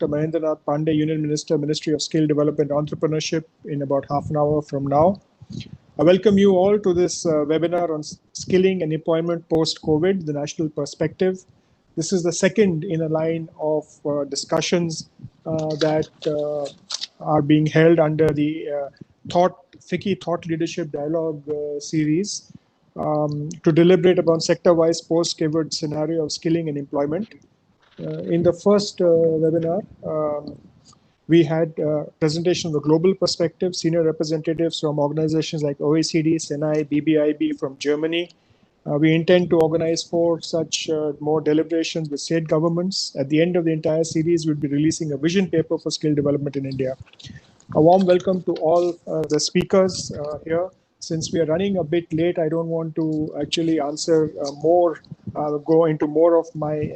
Mahendranath Pandey, Union Minister, Ministry of Skill Development and Entrepreneurship, in about half an hour from now. I welcome you all to this webinar on skilling and employment post-COVID, the national perspective. This is the second in a line of discussions that are being held under the FICCI Thought Leadership Dialogue series to deliberate upon sector-wise post-COVID scenario of skilling and employment. In the first webinar, we had a presentation of the global perspective, senior representatives from organizations like OECD, Senai, BBIB from Germany. We intend to organize 4 such more deliberations with state governments. At the end of the entire series, we'll be releasing a vision paper for skill development in India. A warm welcome to all the speakers here. Since we are running a bit late, I don't want to actually answer go into more of my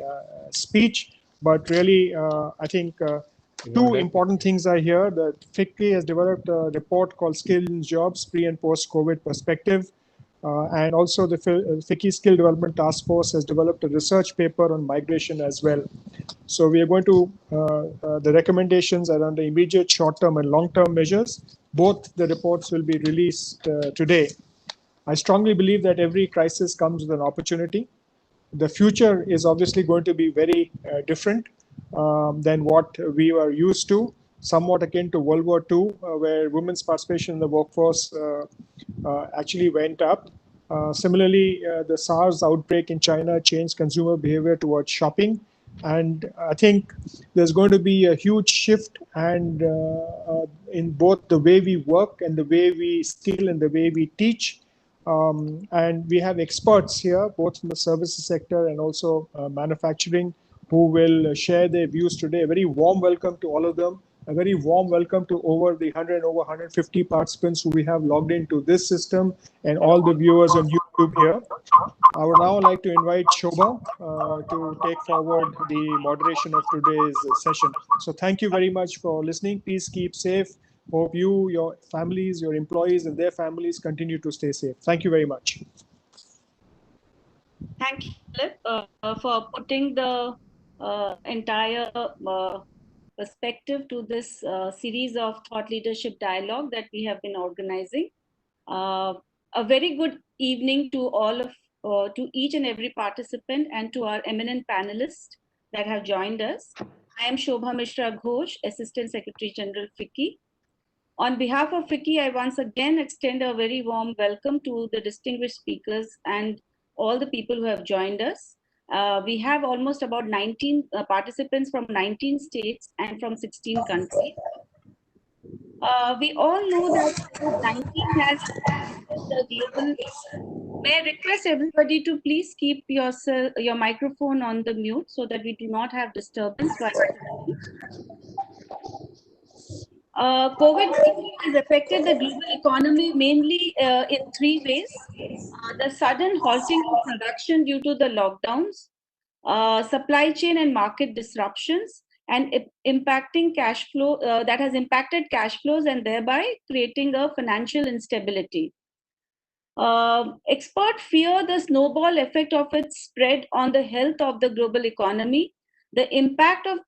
speech, but really, I think 2 important things are here. The FICCI has developed a report called Skills and Jobs, Pre- and Post-COVID Perspective. And also the FICCI Skill Development Task Force has developed a research paper on migration as well. So we are going to, the recommendations are under immediate short-term and long-term measures. Both the reports will be released today. I strongly believe that every crisis comes with an opportunity. The future is obviously going to be very different than what we were used to, somewhat akin to World War II, where women's participation in the workforce actually went up. Similarly, the SARS outbreak in China changed consumer behavior towards shopping. And I think there's going to be a huge shift and in both the way we work and the way we skill and the way we teach. And we have experts here, both from the services sector and also manufacturing, who will share their views today. A very warm welcome to all of them. A very warm welcome to over 150 participants who we have logged into this system and all the viewers on YouTube here. I would now like to invite Shobha to take forward the moderation of today's session. So thank you very much for listening. Please keep safe. Hope you, your families, your employees and their families continue to stay safe. Thank you very much. Thank you, Philip, for putting the entire perspective to this series of thought leadership dialogue that we have been organizing. A very good evening to all of, to each and every participant and to our eminent panelists that have joined us. I am Shobha Mishra Ghosh, Assistant Secretary General FICCI. On behalf of FICCI, I once again extend a very warm welcome to the distinguished speakers and all the people who have joined us. We have almost about 19 participants from 19 states and from 16 countries. We all know that COVID-19 has the global. May I request everybody to please keep your microphone on the mute so that we do not have disturbance while speaking. COVID-19 has affected the global economy mainly in 3 ways. The sudden halting of production due to the lockdowns, supply chain and market disruptions, and impacting cash flow that has impacted cash flows and thereby creating a financial instability. Experts fear the snowball effect of its spread on the health of the global economy. The impact of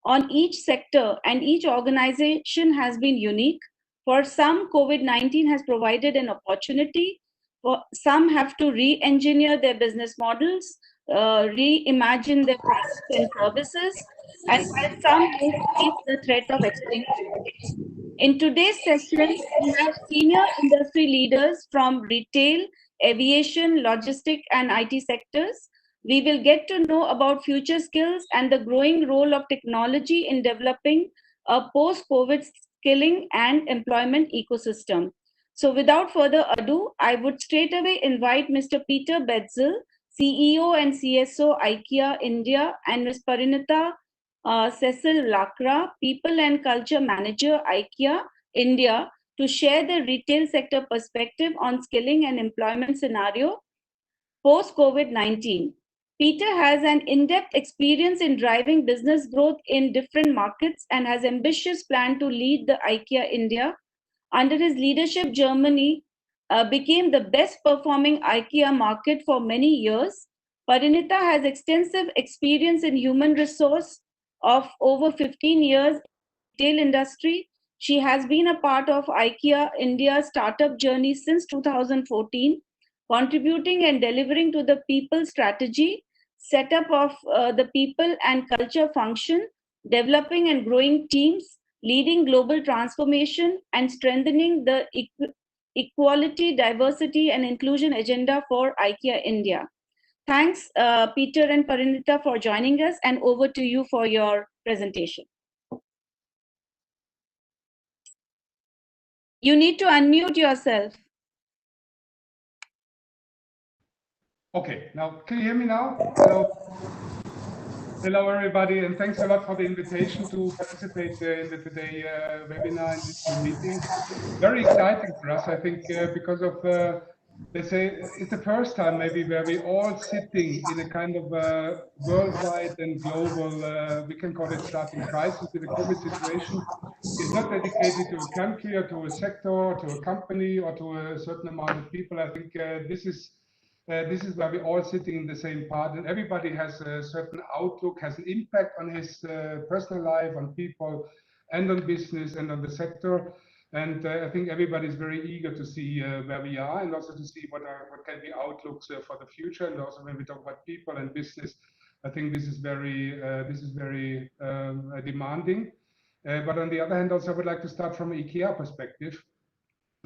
on each sector and each organization has been unique. For some, COVID-19 has provided an opportunity. For some have to re-engineer their business models, reimagine their products and services, and while some may face the threat of extinction. In today's session, we have senior industry leaders from retail, aviation, logistics, and IT sectors. We will get to know about future skills and the growing role of technology in developing a post-COVID skilling and employment ecosystem. So without further ado, I would straight away invite Mr. Peter Betzel, CEO and CSO IKEA India, and Ms. Parinita Cecil Lakra, People and Culture Manager, IKEA India, to share the retail sector perspective on skilling and employment scenario post-COVID-19. Peter has an in-depth experience in driving business growth in different markets and has ambitious plan to lead the IKEA India. Under his leadership, Germany became the best performing IKEA market for many years. Parinita has extensive experience in human resource of over 15 years in the retail industry. She has been a part of IKEA India's startup journey since 2014, contributing and delivering to the people strategy, setup of the people and culture function, developing and growing teams, leading global transformation, and strengthening the equality, diversity, and inclusion agenda for IKEA India. Thanks, Peter and Parinita, for joining us, and over to you for your presentation. You need to unmute yourself. Okay, now can you hear me now? Hello. Hello, everybody, and thanks a lot for the invitation to participate in the today webinar and this meeting. Very exciting for us, I think, because of, let's say, it's the first time maybe where we all sitting in a kind of worldwide and global, we can call it starting crisis with the COVID situation. It's not dedicated to a country or to a sector or to a company or to a certain amount of people. I think this is where we're all sitting in the same part, and everybody has a certain outlook, has an impact on his personal life, on people, and on business, and on the sector. And I think everybody is very eager to see where we are, and also to see what can be outlooks for the future. And also when we talk about people and business, I think this is very demanding. But on the other hand, also I would like to start from an IKEA perspective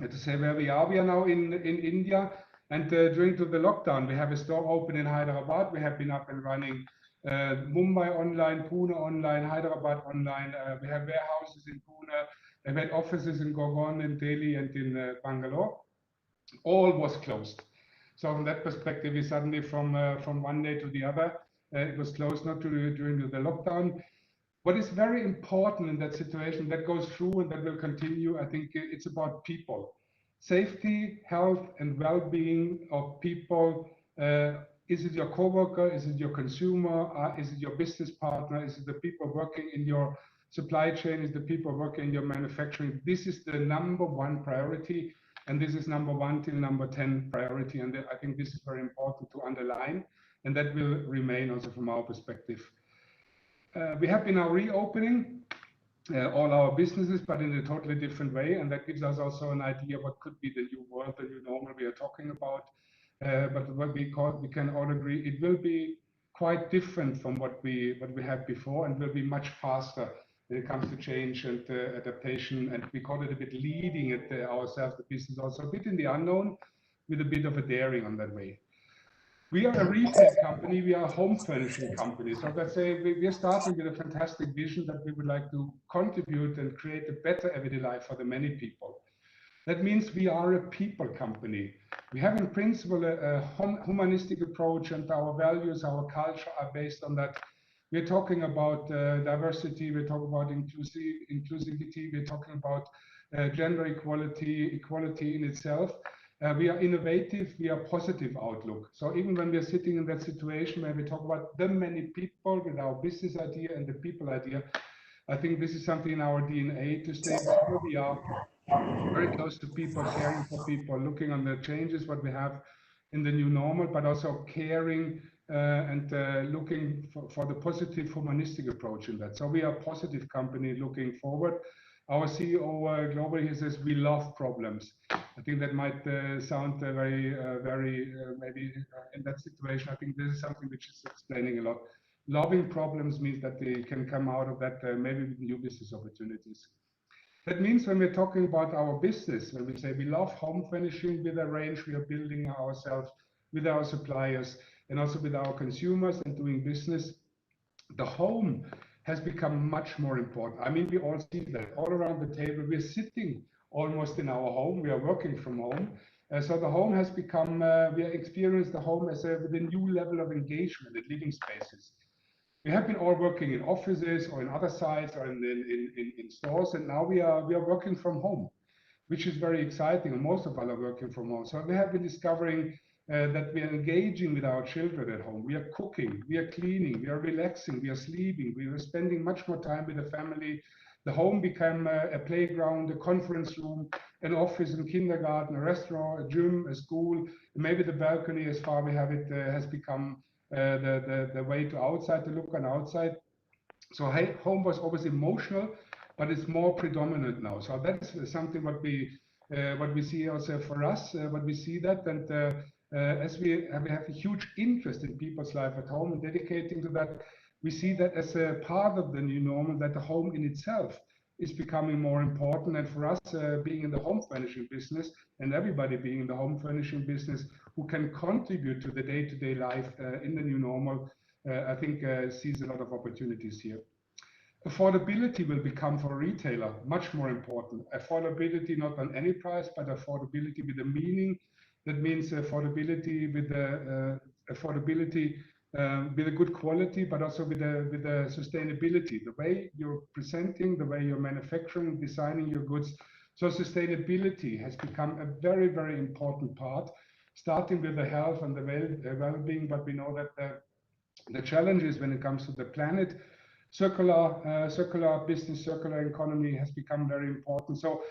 to say where we are. We are now in India. And during the lockdown, we have a store open in Hyderabad. We have been up and running Mumbai online, Pune online, Hyderabad online. We have warehouses in Pune. We had offices in Gurgaon, in Delhi, and in Bangalore. All was closed. So from that perspective, we suddenly from one day to the other, it was closed, not during the lockdown. What is very important in that situation that goes through and that will continue, I think it's about people. Safety, health, and well-being of people. Is it your coworker? Is it your consumer? Is it your business partner? Is it the people working in your supply chain? Is the people working in your manufacturing? This is the number one priority, and this is number 1 till number 10 priority. And I think this is very important to underline, and that will remain also from our perspective. We have been now reopening all our businesses, but in a totally different way, and that gives us also an idea what could be the new world, the new normal we are talking about. But what we can all agree, it will be quite different from what we had before, and will be much faster when it comes to change and adaptation. And we call it a bit leading it ourselves, the business also a bit in the unknown, with a bit of a daring on that way. We are a retail company, we are a home furnishing company. So let's say we are starting with a fantastic vision that we would like to contribute and create a better everyday life for the many people. That means we are a people company. We have in principle a humanistic approach, and our values, our culture are based on that. We're talking about diversity, we're talking about inclusivity, we're talking about gender equality in itself. We are innovative, we are positive outlook. So even when we're sitting in that situation where we talk about the many people with our business idea and the people idea, I think this is something in our DNA to stay where we are, very close to people, caring for people, looking on the changes, what we have in the new normal, but also caring and looking for the positive humanistic approach in that. So we are a positive company looking forward. Our CEO globally, he says, we love problems. I think that might sound very maybe in that situation. I think this is something which is explaining a lot. Loving problems means that they can come out of that maybe with new business opportunities. That means when we're talking about our business, when we say we love home furnishing with a range we are building ourselves with our suppliers and also with our consumers and doing business, the home has become much more important. I mean, we all see that all around the table. We're sitting almost in our home. We are working from home. So the home has become, we experience the home as with a new level of engagement in living spaces. We have been all working in offices or in other sites or in stores, and now we are working from home, which is very exciting. And most of us are working from home. So we have been discovering that we are engaging with our children at home. We are cooking, we are cleaning, we are relaxing, we are sleeping, we are spending much more time with the family. The home became a playground, a conference room, an office, a kindergarten, a restaurant, a gym, a school. Maybe the balcony, as far we have it, has become the way to outside, to look on outside. So home was always emotional, but it's more predominant now. So that is something what we see also for us. What we see that, and as we have a huge interest in people's life at home and dedicating to that, we see that as a part of the new normal, that the home in itself is becoming more important. And for us, being in the home furnishing business, and everybody being in the home furnishing business who can contribute to the day-to-day life in the new normal, I think sees a lot of opportunities here. Affordability will become for a retailer much more important. Affordability not on any price, but affordability with a meaning. That means affordability with with a good quality, but also with the sustainability. The way you're presenting, the way you're manufacturing, designing your goods. So sustainability has become a very, very important part, starting with the health and the well-being. But we know that the challenges when it comes to the planet, circular business, circular economy has become very important. So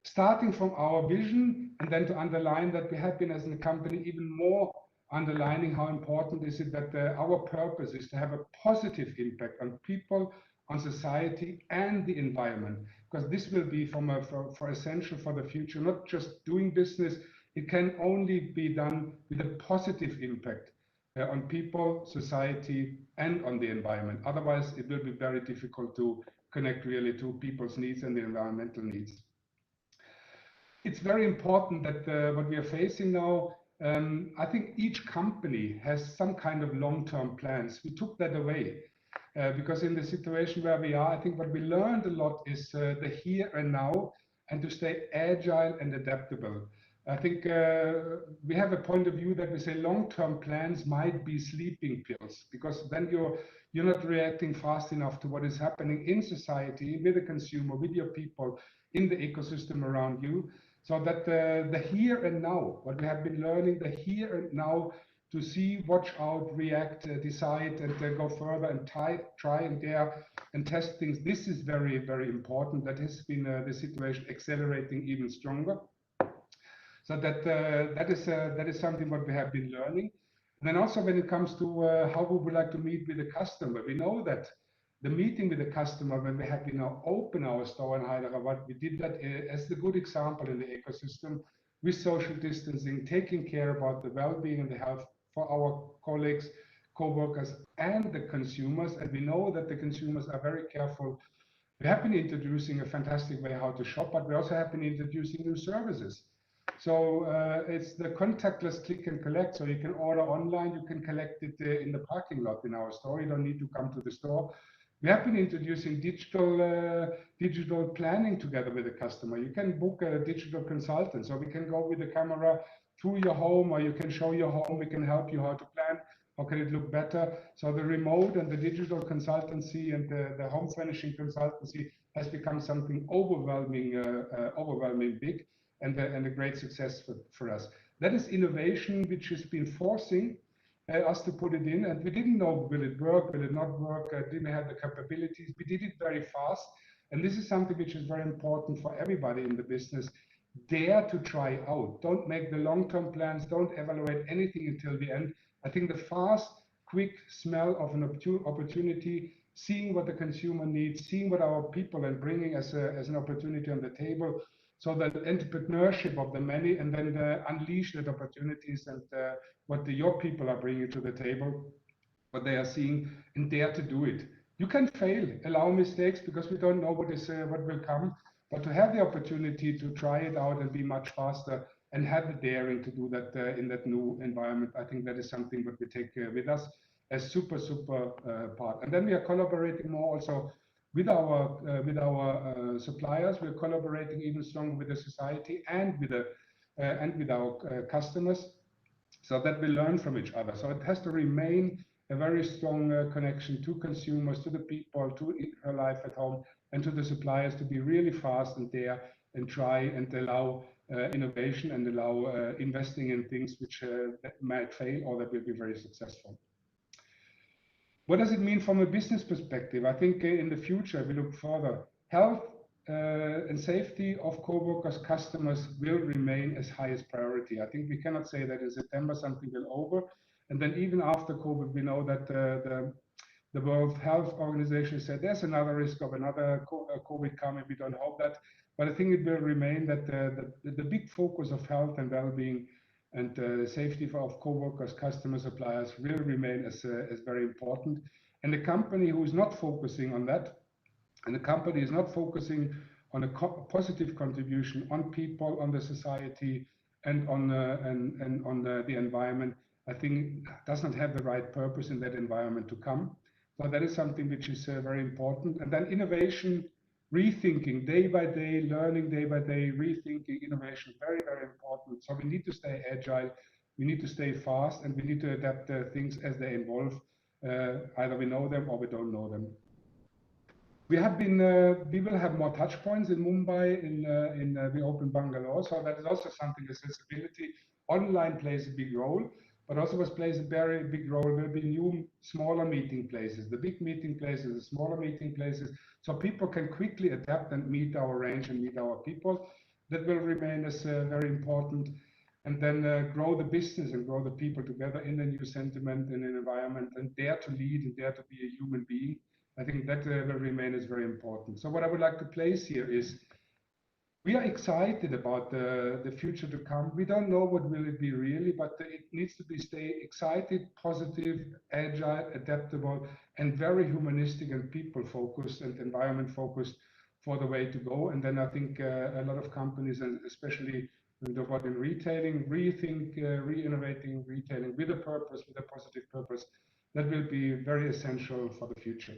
starting from our vision, and then to underline that we have been as a company even more underlining how important is it that our purpose is to have a positive impact on people, on society, and the environment, because this will be for essential for the future. Not just doing business, it can only be done with a positive impact on people, society, and on the environment. Otherwise, it will be very difficult to connect really to people's needs and the environmental needs. It's very important that what we are facing now, I think each company has some kind of long-term plans. We took that away because in the situation where we are, I think what we learned a lot is the here and now, and to stay agile and adaptable. I think we have a point of view that we say long-term plans might be sleeping pills, because then you're not reacting fast enough to what is happening in society, with the consumer, with your people, in the ecosystem around you. So that the here and now, what we have been learning, the here and now, to see, watch out, react, decide, and go further and try and dare and test things. This is very, very important. That has been the situation accelerating even stronger. So that is something what we have been learning. And then also when it comes to how we would like to meet with the customer, we know that the meeting with the customer, when we have been now open our store in Hyderabad, we did that as the good example in the ecosystem, with social distancing, taking care about the well-being and the health for our colleagues, co-workers, and the consumers. And we know that the consumers are very careful. We have been introducing a fantastic way how to shop, but we also have been introducing new services. So it's the contactless click and collect. So you can order online, you can collect it in the parking lot in our store. You don't need to come to the store. We have been introducing digital planning together with the customer. You can book a digital consultant. So we can go with the camera through your home, or you can show your home. We can help you how to plan. How can it look better? So the remote and the digital consultancy and the home furnishing consultancy has become something overwhelming big, and a great success for us. That is innovation which has been forcing us to put it in, and we didn't know, will it work, will it not work, didn't have the capabilities. We did it very fast, and this is something which is very important for everybody in the business. Dare to try out. Don't make the long-term plans, don't evaluate anything until the end. I think the fast, quick smell of an opportunity, seeing what the consumer needs, seeing what our people are bringing as an opportunity on the table, so that entrepreneurship of the many, and then unleash that opportunities and what your people are bringing to the table, what they are seeing, and dare to do it. You can fail, allow mistakes, because we don't know what will come, but to have the opportunity to try it out and be much faster and have the daring to do that in that new environment, I think that is something that we take with us as super part. And then we are collaborating more also with our suppliers. We're collaborating even stronger with the society and with our customers, so that we learn from each other. So it has to remain a very strong connection to consumers, to the people, to her life at home, and to the suppliers, to be really fast and dare and try and allow innovation and allow investing in things which that might fail or that will be very successful. What does it mean from a business perspective? I think in the future, we look further. Health and safety of co-workers, customers will remain as highest priority. I think we cannot say that in September something will over. And then even after COVID, we know that The World Health Organization said there's another risk of another COVID coming. We don't hope that, but I think it will remain that the big focus of health and well-being and safety of co-workers, customers, suppliers will remain as very important. And the company who is not focusing on that, and the company is not focusing on a positive contribution on people, on the society, and on the environment, I think does not have the right purpose in that environment to come. So that is something which is very important. And then innovation, rethinking day by day, learning day by day, rethinking innovation, very, very important. So we need to stay agile, we need to stay fast, and we need to adapt things as they evolve. Either we know them or we don't know them. We will have more touch points in Mumbai, we opened Bangalore. So that is also something, accessibility. Online plays a big role, but also what plays a very big role will be new, smaller meeting places, the big meeting places, the smaller meeting places. So people can quickly adapt and meet our range and meet our people. That will remain as very important. And then grow the business and grow the people together in a new sentiment and an environment, and dare to lead and dare to be a human being. I think that will remain as very important. So what I would like to place here is we are excited about the future to come. We don't know what will it be really, but it needs to be stay excited, positive, agile, adaptable, and very humanistic and people focused and environment focused for the way to go. And then I think a lot of companies, and especially in retailing, rethink, re-innovating retailing with a purpose, with a positive purpose, that will be very essential for the future.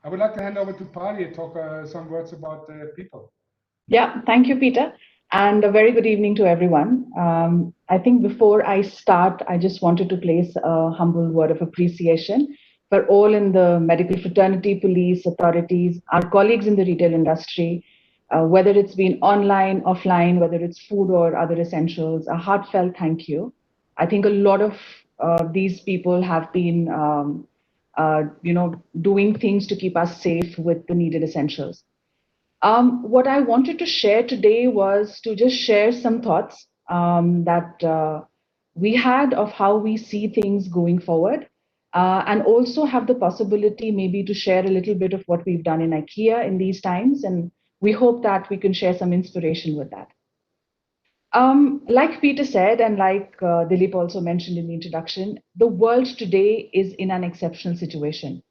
I would like to hand over to Pali and talk some words about people. Yeah, thank you, Peter. And a very good evening to everyone. I think before I start, I just wanted to place a humble word of appreciation for all in the medical fraternity, police, authorities, our colleagues in the retail industry, whether it's been online, offline, whether it's food or other essentials, a heartfelt thank you. I think a lot of these people have been doing things to keep us safe with the needed essentials. What I wanted to share today was to just share some thoughts that we had of how we see things going forward, and also have the possibility maybe to share a little bit of what we've done in IKEA in these times. And we hope that we can share some inspiration with that. Like Peter said, and like Dilip also mentioned in the introduction, the world today is in an exceptional situation.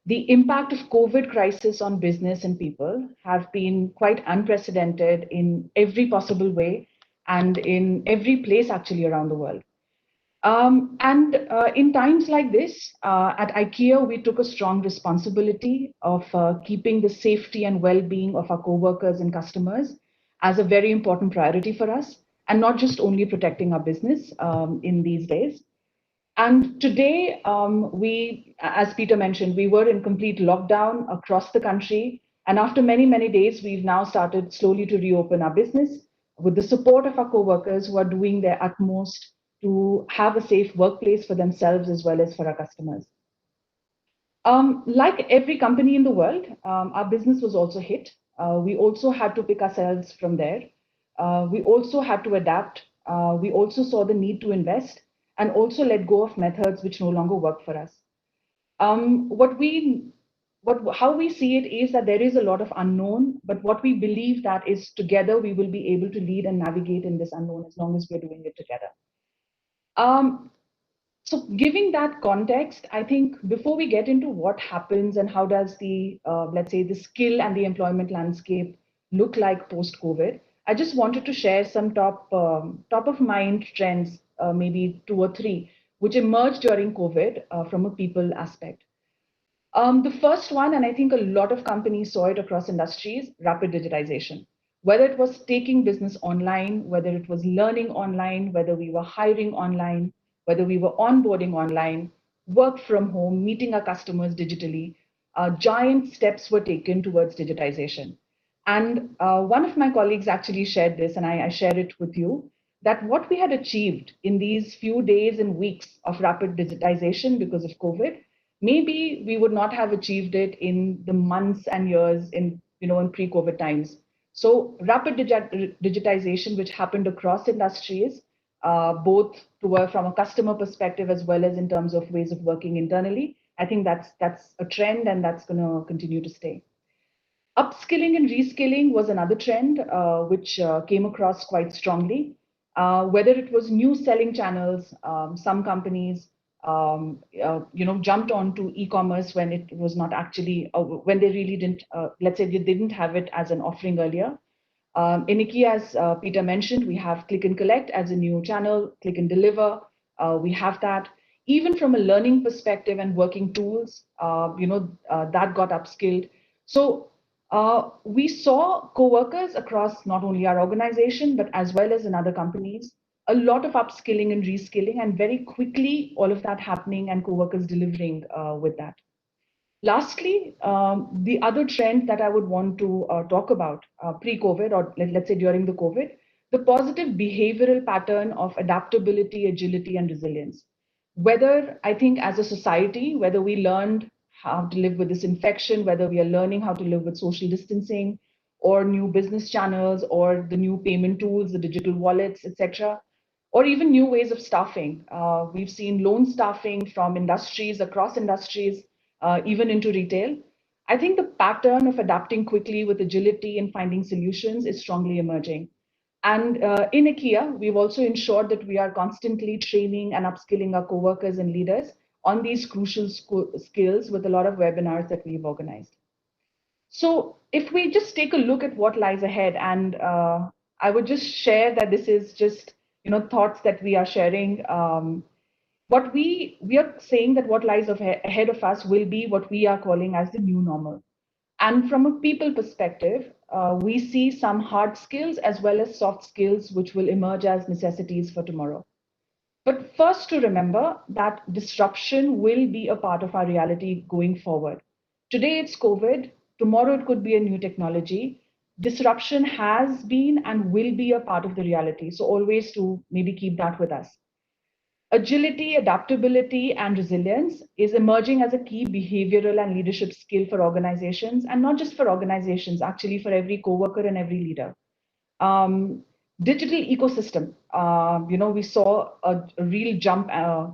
The impact of COVID crisis on business and people have been quite unprecedented in every possible way and in every place actually around the world. In times like this, at IKEA, we took a strong responsibility of keeping the safety and well-being of our co-workers and customers as a very important priority for us, and not just only protecting our business in these days. And today, as Peter mentioned, we were in complete lockdown across the country. And after many, many days, we've now started slowly to reopen our business with the support of our co-workers who are doing their utmost to have a safe workplace for themselves as well as for our customers. Like every company in the world, our business was also hit. We also had to pick ourselves from there. We also had to adapt. We also saw the need to invest and also let go of methods which no longer work for us. How we see it is that there is a lot of unknown, but what we believe that is together we will be able to lead and navigate in this unknown as long as we're doing it together. So giving that context, I think before we get into what happens and how does the, let's say, the skill and the employment landscape look like post-COVID, I just wanted to share some top of mind trends, maybe 2 or 3, which emerged during COVID from a people aspect. The first one, and I think a lot of companies saw it across industries, rapid digitization. Whether it was taking business online, whether it was learning online, whether we were hiring online, whether we were onboarding online, work from home, meeting our customers digitally, giant steps were taken towards digitization. And one of my colleagues actually shared this, and I share it with you, that what we had achieved in these few days and weeks of rapid digitization because of COVID, maybe we would not have achieved it in the months and years in pre-COVID times. So rapid digitization, which happened across industries, both from a customer perspective as well as in terms of ways of working internally, I think that's a trend, and that's going to continue to stay. Upskilling and reskilling was another trend which came across quite strongly. Whether it was new selling channels, some companies jumped onto e-commerce when it was not actually, when they really didn't, let's say they didn't have it as an offering earlier. In IKEA, as Peter mentioned, we have click and collect as a new channel, click and deliver. We have that. Even from a learning perspective and working tools, that got upskilled. So we saw co-workers across not only our organization, but as well as in other companies, a lot of upskilling and reskilling, and very quickly all of that happening and co-workers delivering with that. Lastly, the other trend that I would want to talk about pre-COVID, or let's say during the COVID, the positive behavioral pattern of adaptability, agility, and resilience. Whether I think as a society, whether we learned how to live with this infection, whether we are learning how to live with social distancing, or new business channels, or the new payment tools, the digital wallets, etc., or even new ways of staffing. We've seen lone staffing from industries, across industries, even into retail. I think the pattern of adapting quickly with agility and finding solutions is strongly emerging. And in IKEA, we've also ensured that we are constantly training and upskilling our co-workers and leaders on these crucial skills with a lot of webinars that we've organized. So if we just take a look at what lies ahead, and I would just share that this is just thoughts that we are sharing. What we are saying that what lies ahead of us will be what we are calling as the new normal. And from a people perspective, we see some hard skills as well as soft skills which will emerge as necessities for tomorrow. But first, to remember that disruption will be a part of our reality going forward. Today it's COVID, tomorrow it could be a new technology. Disruption has been and will be a part of the reality. So always to maybe keep that with us. Agility, adaptability, and resilience is emerging as a key behavioral and leadership skill for organizations, and not just for organizations, actually for every coworker and every leader. Digital ecosystem, we saw a real jump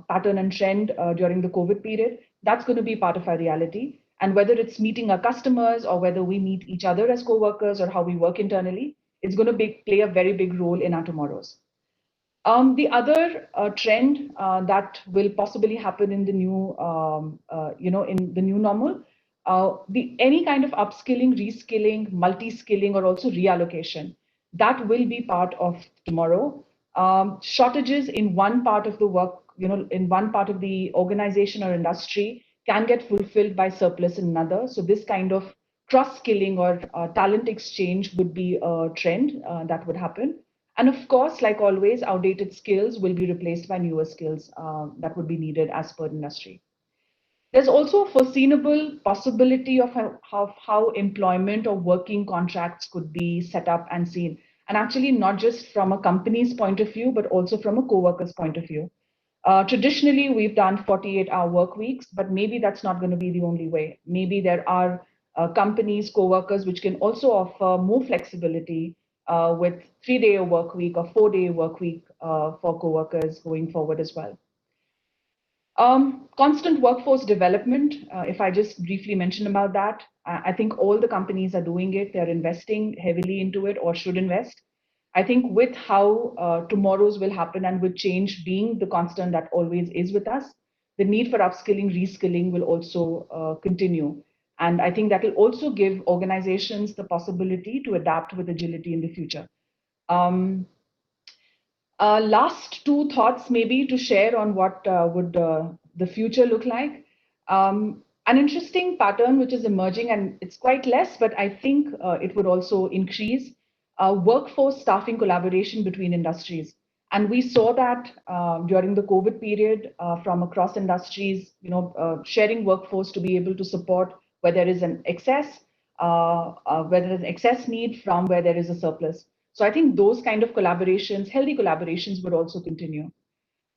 pattern and trend during the COVID period. That's going to be part of our reality. And whether it's meeting our customers or whether we meet each other as coworkers or how we work internally, it's going to play a very big role in our tomorrows. The other trend that will possibly happen in the new, in the new normal, any kind of upskilling, reskilling, multi-skilling, or also reallocation, that will be part of tomorrow. Shortages in one part of the work, in one part of the organization or industry can get fulfilled by surplus in another. So this kind of cross-skilling or talent exchange would be a trend that would happen. And of course, like always, outdated skills will be replaced by newer skills that would be needed as per industry. There's also a foreseeable possibility of how employment or working contracts could be set up and seen. And actually, not just from a company's point of view, but also from a co-worker's point of view. Traditionally, we've done 48-hour work weeks, but maybe that's not going to be the only way. Maybe there are companies, co-workers, which can also offer more flexibility with 3-day work week or 4-day work week for co-workers going forward as well. Constant workforce development, if I just briefly mention about that, I think all the companies are doing it. They're investing heavily into it or should invest. I think with how tomorrow's will happen and with change being the constant that always is with us, the need for upskilling, reskilling will also continue. And I think that will also give organizations the possibility to adapt with agility in the future. Last two thoughts maybe to share on what would the future look like. An interesting pattern which is emerging, and it's quite less, but I think it would also increase workforce staffing collaboration between industries. And we saw that during the COVID period from across industries, sharing workforce to be able to support where there is an excess, where there is an excess need from where there is a surplus. So I think those kind of collaborations, healthy collaborations, would also continue.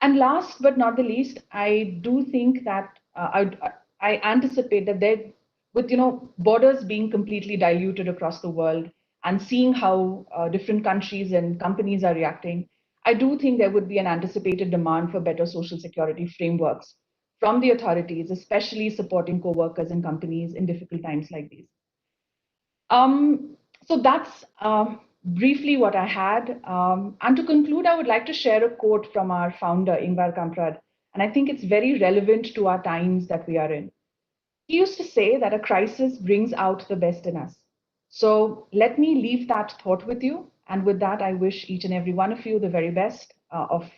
And last but not the least, I do think that I anticipate that there, with borders being completely diluted across the world and seeing how different countries and companies are reacting, I do think there would be an anticipated demand for better social security frameworks from the authorities, especially supporting co-workers and companies in difficult times like these. So that's briefly what I had. And to conclude, I would like to share a quote from our founder, Ingvar Kamprad, and I think it's very relevant to our times that we are in. He used to say that a crisis brings out the best in us. So let me leave that thought with you. And with that, I wish each and every one of you the very best of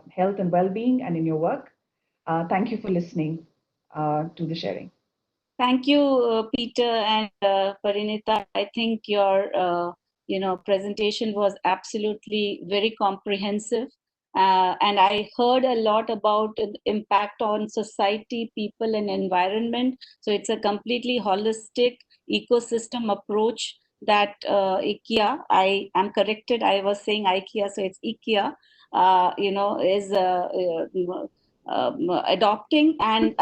health and well-being and in your work. Thank you for listening to the sharing. Thank you, Peter and Parinita. I think your presentation was absolutely very comprehensive. And I heard a lot about the impact on society, people, and environment. So it's a completely holistic ecosystem approach that IKEA, I am corrected, I was saying IKEA, so it's IKEA, is adopting, and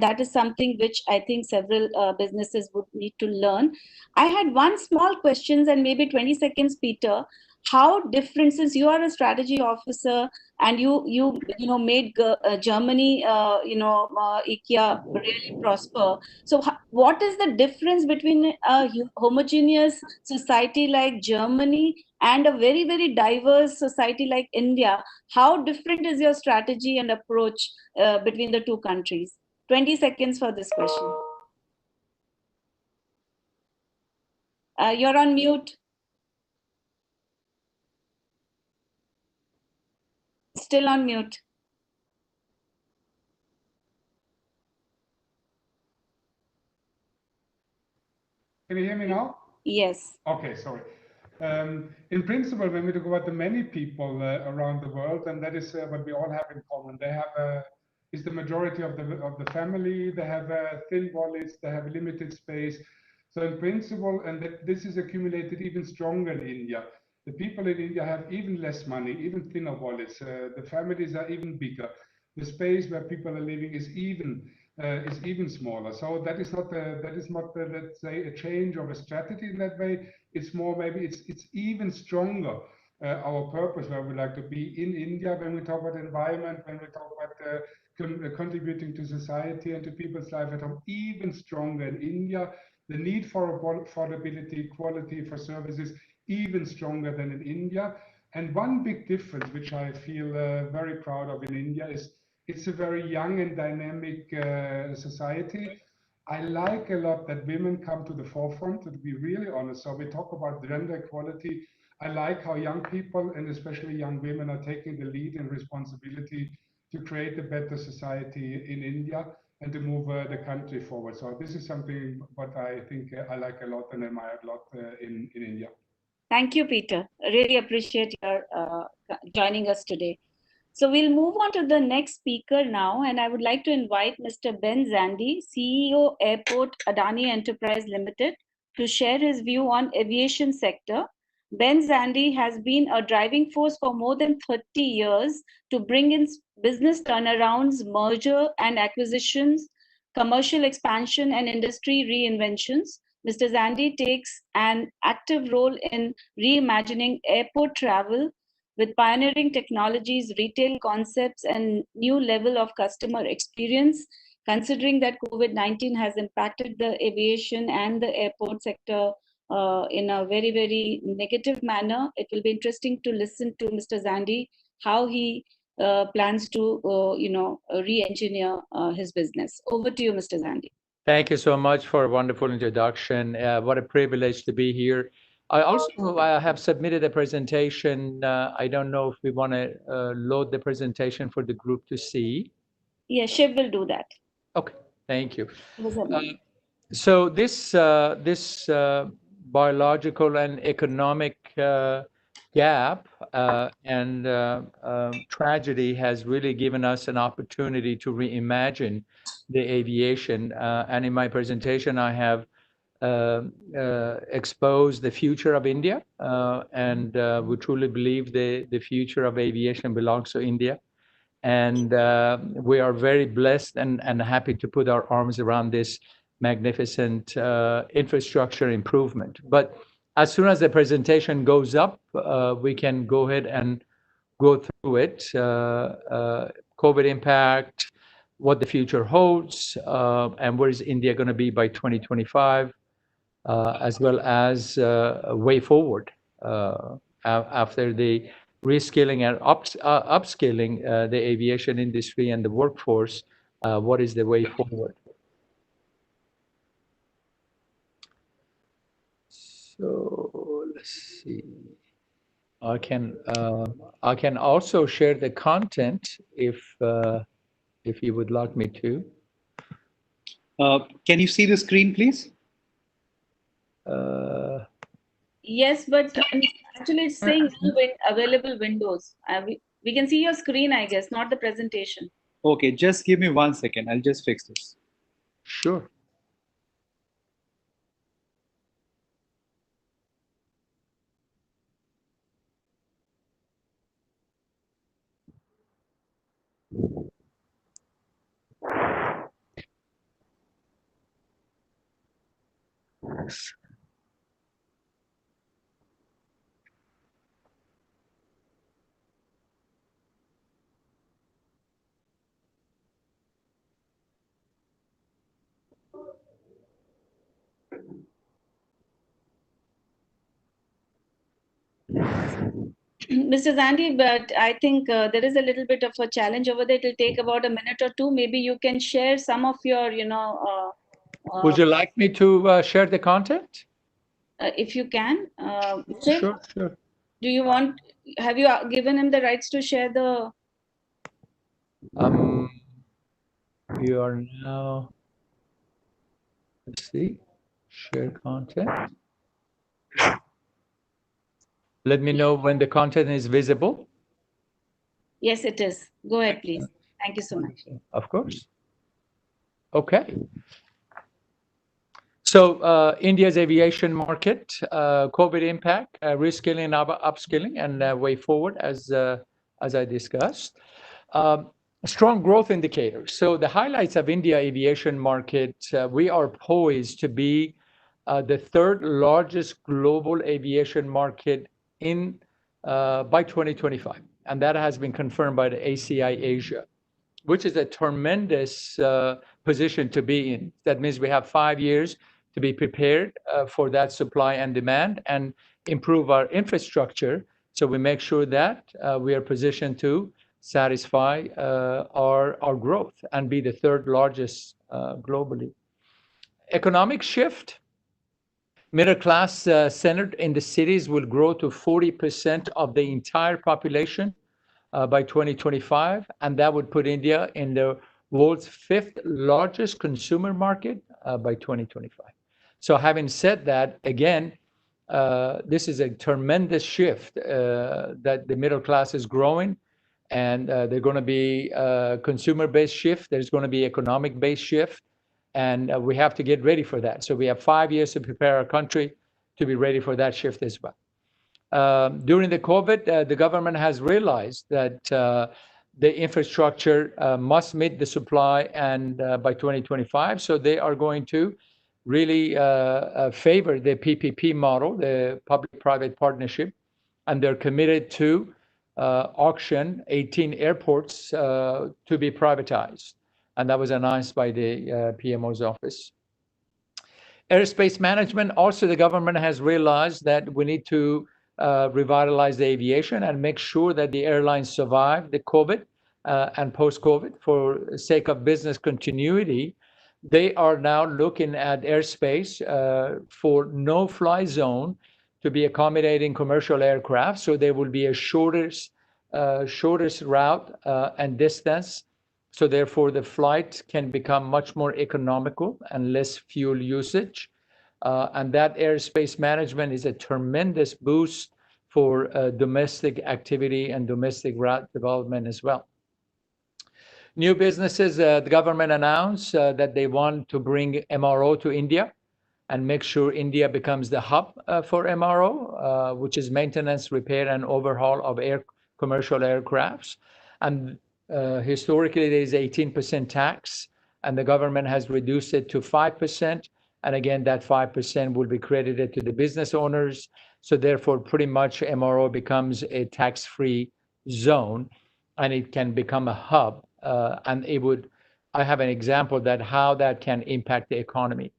that is something which I think several businesses would need to learn. I had one small questions and maybe 20 seconds, Peter. How different, since you are a strategy officer and you made Germany IKEA really prosper, so what is the difference between a homogeneous society like Germany and a very, very diverse society like India? How different is your strategy and approach between the two countries? 20 seconds for this question. You're on mute. Still on mute. Can you hear me now? Yes. Okay, sorry. In principle, when we talk about the many people around the world, and that is what we all have in common, they have is the majority of the family. They have thin wallets. They have limited space. So in principle, and this is accumulated even stronger in India. The people in India have even less money, even thinner wallets. The families are even bigger. The space where people are living is even smaller. So that is not let's say a change of a strategy in that way. It's more maybe it's even stronger. Our purpose where we like to be in India when we talk about environment, when we talk about contributing to society and to people's life at home, even stronger in India. The need for affordability, quality for services, even stronger than in India. And one big difference, which I feel very proud of in India, is it's a very young and dynamic society. I like a lot that women come to the forefront, to be really honest. So we talk about gender equality. I like how young people, and especially young women, are taking the lead and responsibility to create a better society in India and to move the country forward. So this is something what I think I like a lot and admire a lot in India. Thank you, Peter. I really appreciate your joining us today. So we'll move on to the next speaker now, and I would like to invite Mr. Ben Zandi, CEO Airport Adani Enterprise Limited, to share his view on aviation sector. Ben Zandi has been a driving force for more than 30 years to bring in business turnarounds, merger and acquisitions, commercial expansion, and industry reinventions. Mr. Zandi takes an active role in reimagining airport travel with pioneering technologies, retail concepts, and new level of customer experience. Considering that COVID-19 has impacted the aviation and the airport sector in a very, very negative manner, it will be interesting to listen to Mr. Zandi, how he plans to, re-engineer his business. Over to you, Mr. Zandi. Thank you so much for a wonderful introduction. What a privilege to be here. I also have submitted a presentation. I don't know if we want to load the presentation for the group to see. Yes, Shiv will do that. Okay, thank you. So this biological and economic gap and tragedy has really given us an opportunity to reimagine the aviation. And in my presentation, I have expose the future of India, and we truly believe the future of aviation belongs to India. And we are very blessed and happy to put our arms around this magnificent infrastructure improvement. But as soon as the presentation goes up, we can go ahead and go through it. COVID impact, what the future holds, and where is India going to be by 2025, as well as a way forward after the reskilling and upskilling the aviation industry and the workforce. What is the way forward? So let's see. I can also share the content if you would like me to. Can you see the screen, please? Yes, but actually it's saying available windows. We can see your screen, I guess, not the presentation. Okay, just give me 1 second. I'll just fix this. Sure. Mr. Zandi, but I think there is a little bit of a challenge over there. It will take about a minute or two. Maybe you can share some of your, Would you like me to share the content? If you can. Sure. Do you want, have you given him the rights to share the? You are now, let's see, share content. Let me know when the content is visible. Yes, it is. Go ahead, please. Thank you so much. Of course. Okay. So India's aviation market, COVID impact, reskilling, upskilling, and way forward, as I discussed. Strong growth indicators. So the highlights of India aviation market, we are poised to be the third largest global aviation market by 2025. And that has been confirmed by the ACI Asia, which is a tremendous position to be in. That means we have 5 years to be prepared for that supply and demand and improve our infrastructure. So we make sure that we are positioned to satisfy our growth and be the third largest globally. Economic shift. Middle class centered in the cities will grow to 40% of the entire population by 2025, and that would put India in the world's 5th largest consumer market by 2025. So having said that, again, this is a tremendous shift that the middle class is growing, and there's going to be a consumer-based shift, there's going to be economic-based shift, and we have to get ready for that. So we have 5 years to prepare our country to be ready for that shift as well. During the COVID, the government has realized that the infrastructure must meet the supply and by 2025. So they are going to really favor the PPP model, the public-private partnership, and they're committed to auction 18 airports to be privatized. And that was announced by the PMO's office. Airspace management, also the government has realized that we need to revitalize the aviation and make sure that the airlines survive the COVID and post-COVID for sake of business continuity. They are now looking at airspace for no-fly zone to be accommodating commercial aircraft. So there will be a shortest route and distance. So therefore, the flight can become much more economical and less fuel usage. And that airspace management is a tremendous boost for domestic activity and domestic route development as well. New businesses, the government announced that they want to bring MRO to India and make sure India becomes the hub for MRO, which is maintenance, repair, and overhaul of commercial aircrafts. And historically, there is 18% tax, and the government has reduced it to 5%. And again, that 5% will be credited to the business owners. So therefore, pretty much MRO becomes a tax-free zone, and it can become a hub, and it would I have an example that how that can impact the economy.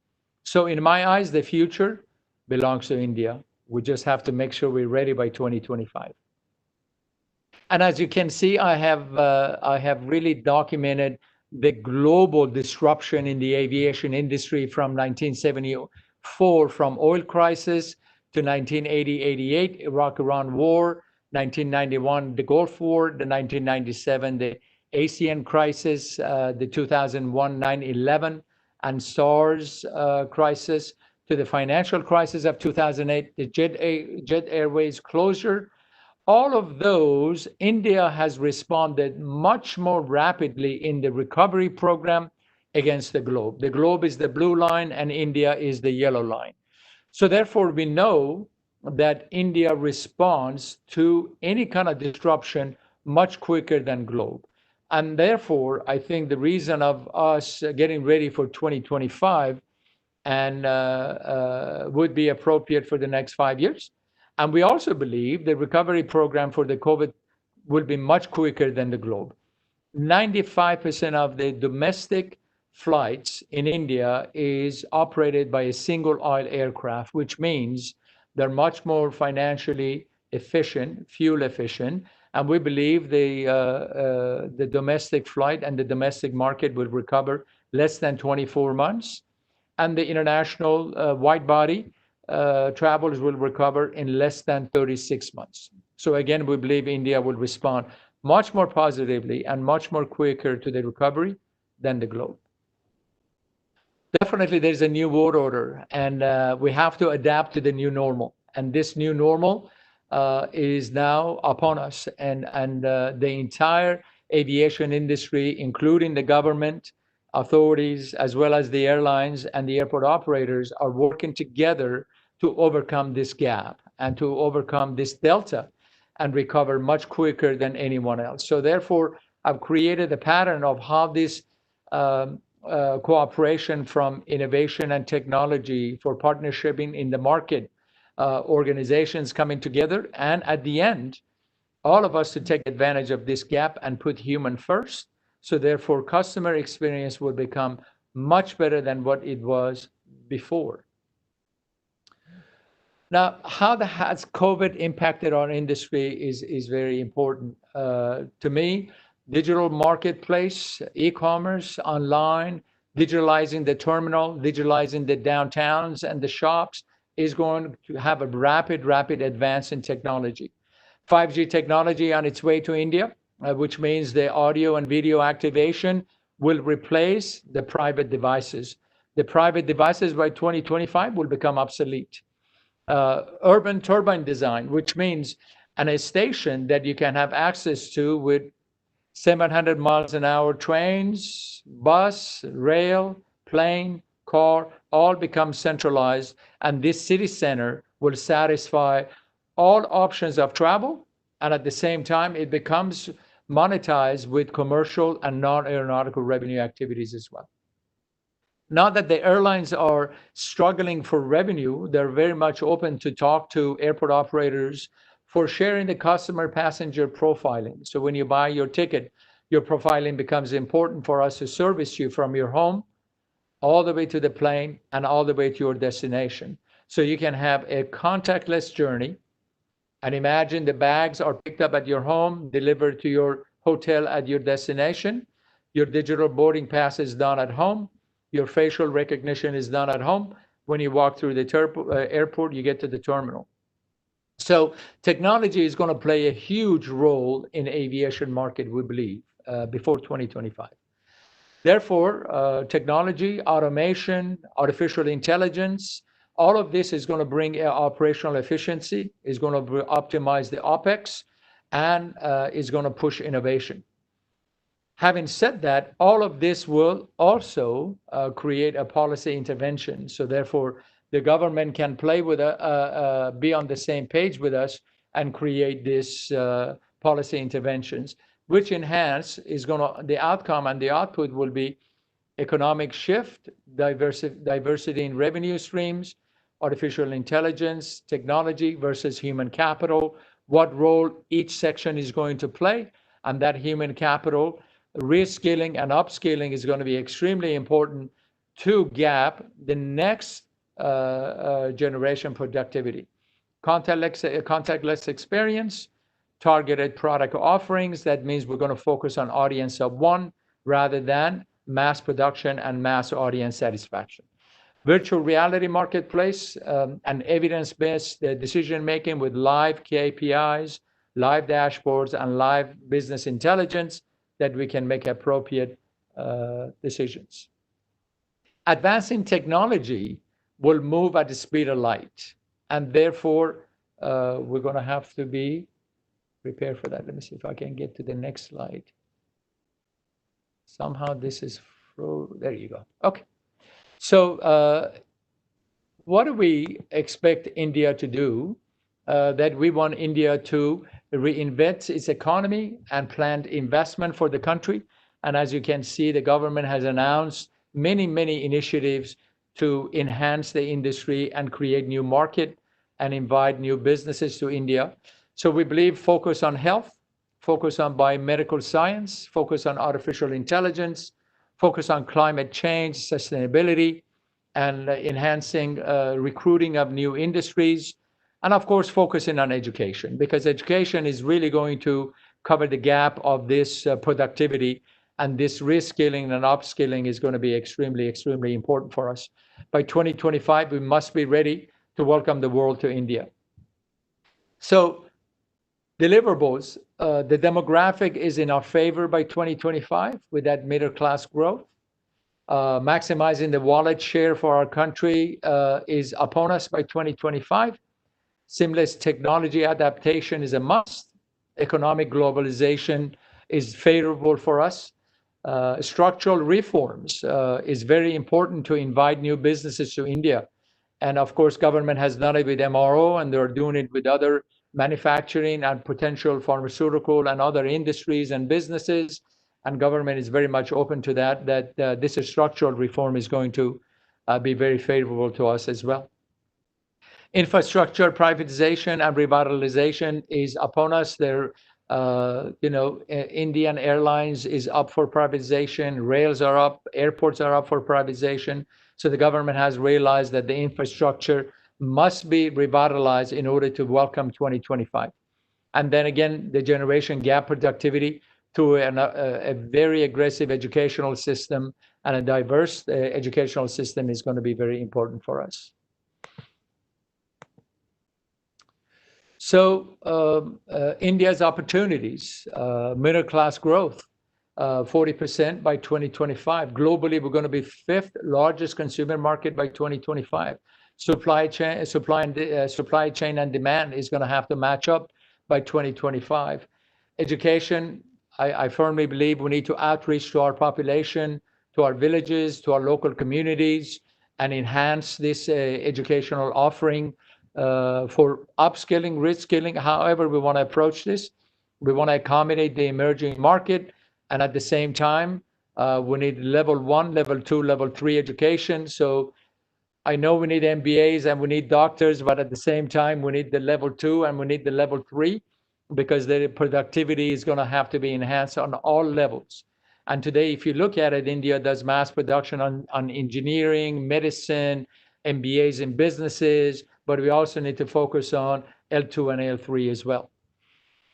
So in my eyes, the future belongs to India. We just have to make sure we're ready by 2025. And as you can see, I have really documented the global disruption in the aviation industry from 1974, from oil crisis to 1980-88, Iraq-Iran war, 1991, the Gulf War, the 1997, the ASEAN crisis, the 2001 9/11 and SARS crisis, to the financial crisis of 2008, the Jet Airways closure. All of those, India has responded much more rapidly in the recovery program against the globe. The globe is the blue line and India is the yellow line. So therefore, we know that India responds to any kind of disruption much quicker than globe. And therefore, I think the reason of us getting ready for 2025 and would be appropriate for the next 5 years. And we also believe the recovery program for the COVID will be much quicker than the globe. 95% of the domestic flights in India is operated by a single aisle aircraft, which means they're much more financially efficient, fuel efficient. And we believe the domestic flight and the domestic market will recover less than 24 months. And the international wide body travels will recover in less than 36 months. So again, we believe India will respond much more positively and much more quicker to the recovery than the globe. Definitely there's a new world order and we have to adapt to the new normal. And this new normal is now upon us. And the entire aviation industry, including the government, authorities, as well as the airlines and the airport operators, are working together to overcome this gap and to overcome this delta and recover much quicker than anyone else. So therefore, I've created a pattern of how this cooperation from innovation and technology for partnership in the market, organizations coming together, and at the end, all of us to take advantage of this gap and put human first. So therefore, customer experience will become much better than what it was before. Now, how has COVID impacted our industry is very important. To me, digital marketplace, e-commerce, online, digitalizing the terminal, digitalizing the downtowns and the shops is going to have a rapid advance in technology. 5G technology on its way to India, which means the audio and video activation will replace the private devices. The private devices by 2025 will become obsolete. Urban turbine design, which means a station that you can have access to with 700 miles an hour trains, bus, rail, plane, car, all become centralized. And this city center will satisfy all options of travel. And at the same time, it becomes monetized with commercial and non-aeronautical revenue activities as well. Now that the airlines are struggling for revenue, they're very much open to talk to airport operators for sharing the customer passenger profiling. So when you buy your ticket, your profiling becomes important for us to service you from your home all the way to the plane and all the way to your destination. So you can have a contactless journey. And imagine the bags are picked up at your home, delivered to your hotel at your destination. Your digital boarding pass is done at home. Your facial recognition is done at home. When you walk through the airport, you get to the terminal. So technology is going to play a huge role in aviation market, we believe, before 2025. Therefore, technology, automation, artificial intelligence, all of this is going to bring operational efficiency, is going to optimize the OPEX, and is going to push innovation. Having said that, all of this will also create a policy intervention. So therefore, the government can play with be on the same page with us and create this policy interventions, which enhance is going to, the outcome and the output will be economic shift, diversity in revenue streams, artificial intelligence, technology versus human capital, what role each section is going to play, and that human capital reskilling and upskilling is going to be extremely important to gap the next generation productivity. Contactless experience, targeted product offerings. That means we're going to focus on audience of one rather than mass production and mass audience satisfaction. Virtual reality marketplace and evidence-based decision-making with live KPIs, live dashboards, and live business intelligence that we can make appropriate decisions. Advancing technology will move at the speed of light, and therefore we're going to have to be prepared for that. Let me see if I can get to the next slide. Somehow this is there you go. Okay. So what do we expect India to do? That we want India to reinvent its economy and planned investment for the country. And as you can see, the government has announced many initiatives to enhance the industry and create new market and invite new businesses to India. So we believe focus on health, focus on biomedical science, focus on artificial intelligence, focus on climate change, sustainability, and enhancing recruiting of new industries, and of course focusing on education, because education is really going to cover the gap of this productivity, and this reskilling and upskilling is going to be extremely important for us. By 2025, we must be ready to welcome the world to India. So deliverables, the demographic is in our favor by 2025 with that middle class growth. Maximizing the wallet share for our country is upon us by 2025. Seamless technology adaptation is a must. Economic globalization is favorable for us. Structural reforms is very important to invite new businesses to India. And of course, government has done it with MRO, and they're doing it with other manufacturing and potential pharmaceutical and other industries and businesses. And government is very much open to that this structural reform is going to be very favorable to us as well. Infrastructure privatization and revitalization is upon us. Indian Airlines is up for privatization, rails are up, airports are up for privatization. So the government has realized that the infrastructure must be revitalized in order to welcome 2025. And then again, the generation gap productivity through a very aggressive educational system and a diverse educational system is going to be very important for us. So India's opportunities, middle class growth, 40% by 2025. Globally, we're going to be 5th largest consumer market by 2025. Supply chain and demand is going to have to match up by 2025. Education, I firmly believe we need to outreach to our population, to our villages, to our local communities, and enhance this educational offering for upskilling, reskilling, however we want to approach this. We want to accommodate the emerging market, and at the same time, we need level 1, level 2, level 3 education. So I know we need MBAs and we need doctors, but at the same time, we need the level 2 and we need the level 3, because the productivity is going to have to be enhanced on all levels. And today, if you look at it, India does mass production on engineering, medicine, MBAs in businesses, but we also need to focus on L2 and L3 as well.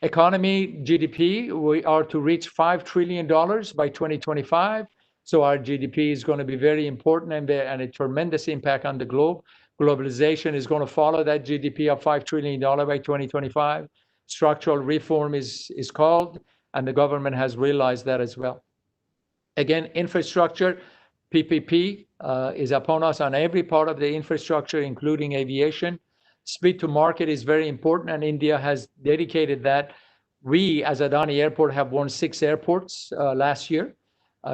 Economy, GDP, we are to reach $5 trillion by 2025. So our GDP is going to be very important and a tremendous impact on the globe. Globalization is going to follow that GDP of $5 trillion by 2025. Structural reform is called, and the government has realized that as well. Again, infrastructure, PPP is upon us on every part of the infrastructure, including aviation. Speed to market is very important, and India has dedicated that. We, as Adani Airport, have won 6 airports last year.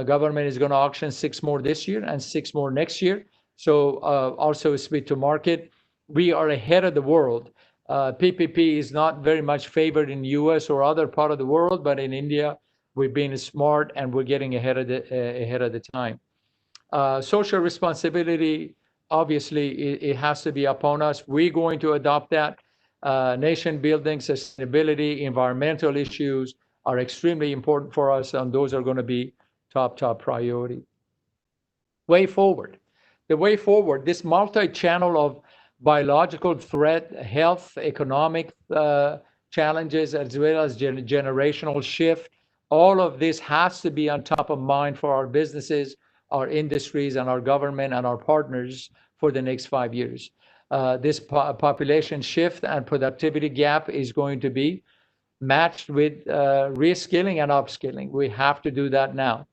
Government is going to auction 6 more this year and 6 more next year. So also speed to market. We are ahead of the world. PPP is not very much favored in the US or other part of the world, but in India, we've been smart and we're getting ahead of the time. Social responsibility, obviously, it has to be upon us. We're going to adopt that. Nation building, sustainability, environmental issues, are extremely important for us, and those are going to be top priority. Way forward. The way forward, this multi-channel of biological threat, health, economic challenges, as well as generational shift, all of this has to be on top of mind for our businesses, our industries, and our government and our partners for the next 5 years. This population shift and productivity gap is going to be matched with reskilling and upskilling. We have to do that now.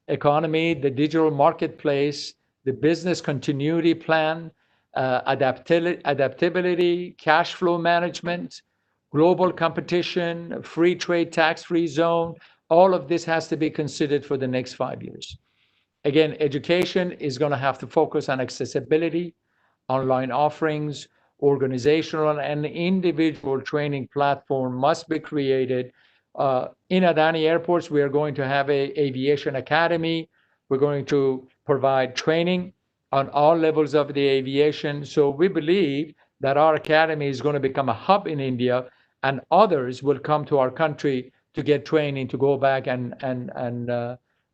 Economy, the digital marketplace, the business continuity plan, adaptability, cash flow management, global competition, free trade, tax-free zone, all of this has to be considered for the next 5 years. Again, education is going to have to focus on accessibility, online offerings, organizational and individual training platform must be created. In Adani airports, we are going to have a aviation academy. We're going to provide training on all levels of the aviation. So we believe that our academy is going to become a hub in India, and others will come to our country to get training, to go back and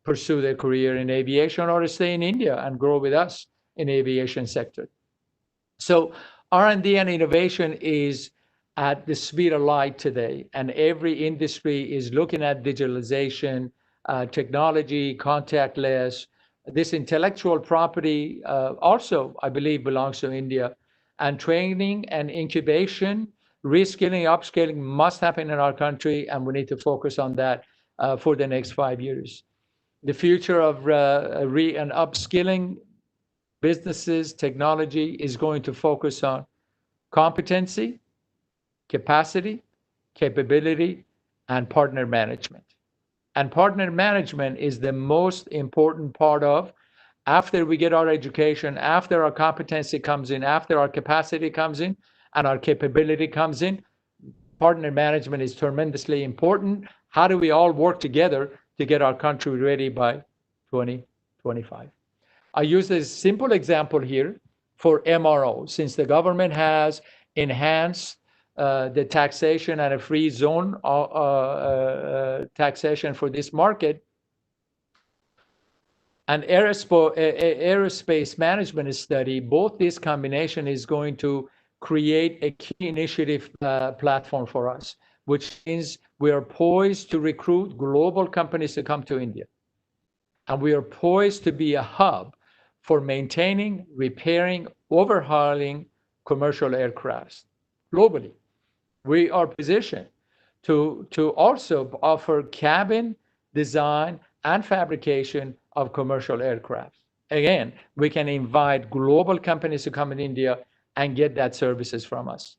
pursue their career in aviation, or to stay in India and grow with us in aviation sector. So R&D and innovation is at the speed of light today, and every industry is looking at digitalization, technology, contactless. This intellectual property also, I believe, belongs to India. And training and incubation, reskilling, upskilling must happen in our country, and we need to focus on that for the next 5 years. The future of re and upskilling businesses, technology is going to focus on competency, capacity, capability, and partner management. And partner management is the most important part of, after we get our education, after our competency comes in, after our capacity comes in, and our capability comes in, partner management is tremendously important. How do we all work together to get our country ready by 2025? I use this simple example here for MRO. Since the government has enhanced the taxation and a free zone taxation for this market, and aerospace management study, both this combination is going to create a key initiative platform for us, which means we are poised to recruit global companies to come to India. And we are poised to be a hub for maintaining, repairing, overhauling commercial aircrafts globally. We are positioned to also offer cabin design and fabrication of commercial aircraft. Again, we can invite global companies to come in India and get that services from us.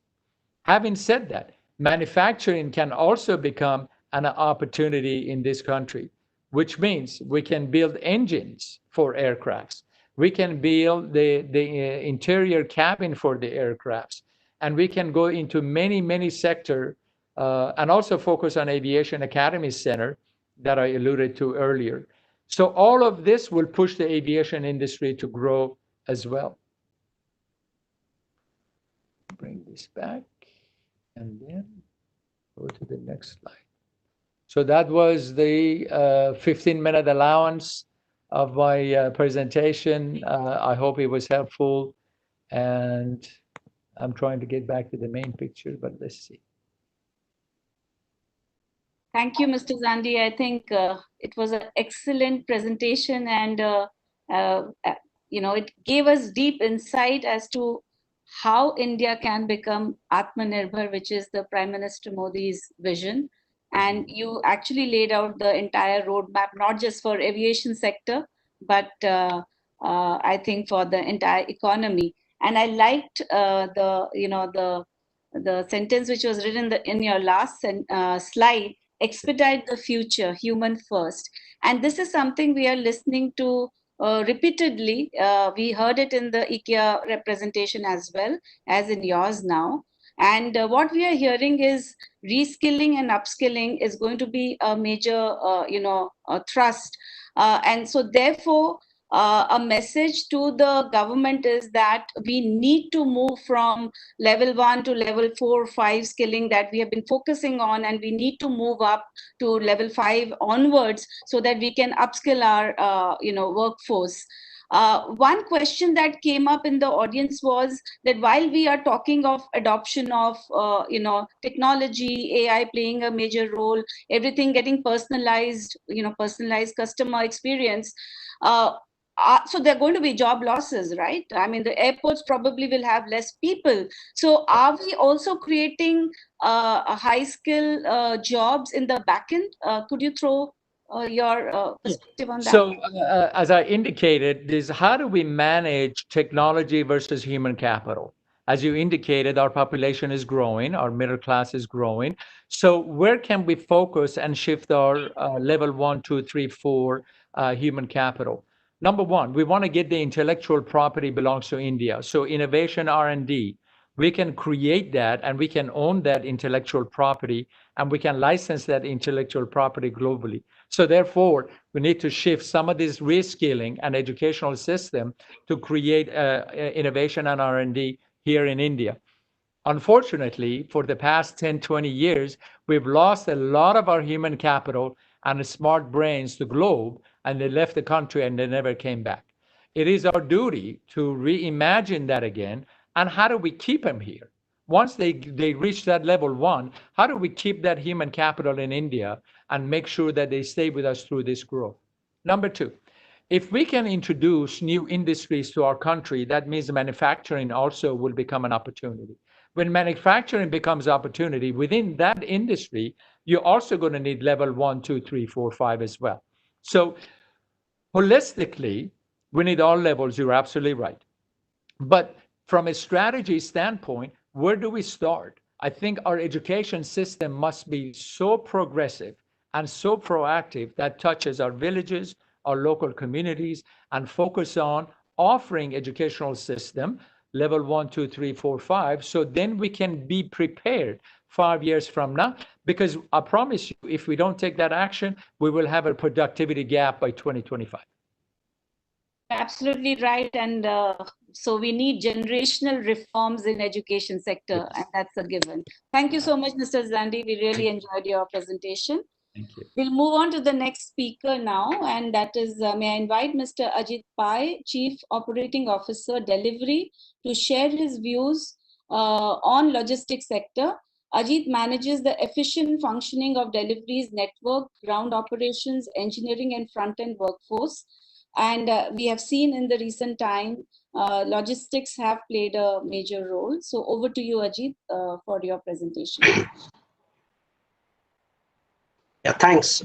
Having said that, manufacturing can also become an opportunity in this country, which means we can build engines for aircrafts. We can build the interior cabin for the aircrafts, and we can go into many sectors and also focus on Aviation Academy Center that I alluded to earlier. So all of this will push the aviation industry to grow as well. Bring this back and then go to the next slide. So that was the 15-minute allowance of my presentation. I hope it was helpful, and I'm trying to get back to the main picture, but let's see. Thank you, Mr. Zandi. I think it was an excellent presentation, and it gave us deep insight as to how India can become Atmanirbhar, which is the Prime Minister Modi's vision. And you actually laid out the entire roadmap, not just for aviation sector, but I think for the entire economy. And I liked the sentence which was written in your last slide: expedite the future, human first. And this is something we are listening to repeatedly. We heard it in the IKEA representation as well as in yours now. And what we are hearing is reskilling and upskilling is going to be a major, thrust. And so therefore, a message to the government is that we need to move from level 1 to level 4, 5 skilling that we have been focusing on, and we need to move up to level 5 onwards so that we can upskill our workforce. One question that came up in the audience was that while we are talking of adoption of technology, AI playing a major role, everything getting personalized, personalized customer experience, so there are going to be job losses, right? I mean, the airports probably will have less people. So are we also creating a high skill jobs in the back end? Could you throw your perspective on that? So as I indicated, is how do we manage technology versus human capital? As you indicated, our population is growing, our middle class is growing. So where can we focus and shift our level 1, 2, 3, 4 human capital? Number one, we want to get the intellectual property belongs to India. So innovation R&D, we can create that and we can own that intellectual property and we can license that intellectual property globally. So therefore, we need to shift some of this reskilling and educational system to create innovation and R&D here in India. Unfortunately, for the past 10, 20 years, we've lost a lot of our human capital and smart brains to globe, and they left the country and they never came back. It is our duty to reimagine that again. And how do we keep them here? Once they reach that level 1, how do we keep that human capital in India and make sure that they stay with us through this growth? Number 2, if we can introduce new industries to our country, that means manufacturing also will become an opportunity. When manufacturing becomes opportunity within that industry, you're also going to need level 1, 2, 3, 4, 5 as well. So holistically, we need all levels. You're absolutely right. But from a strategy standpoint, where do we start? I think our education system must be so progressive and so proactive that touches our villages, our local communities, and focus on offering educational system level 1, 2, 3, 4, 5, so then we can be prepared 5 years from now. Because I promise you, if we don't take that action, we will have a productivity gap by 2025. Absolutely right. And so we need generational reforms in education sector, and that's a given. Thank you so much, Mr. Zandi. We really enjoyed your presentation. Thank you. We'll move on to the next speaker now, and that is, may I invite Mr. Ajit Pai, Chief Operating Officer, Delivery, to share his views on logistics sector. Ajit manages the efficient functioning of deliveries network, ground operations, engineering, and front-end workforce. And we have seen in the recent time, logistics have played a major role. So over to you, Ajit, for your presentation. Yeah, thanks.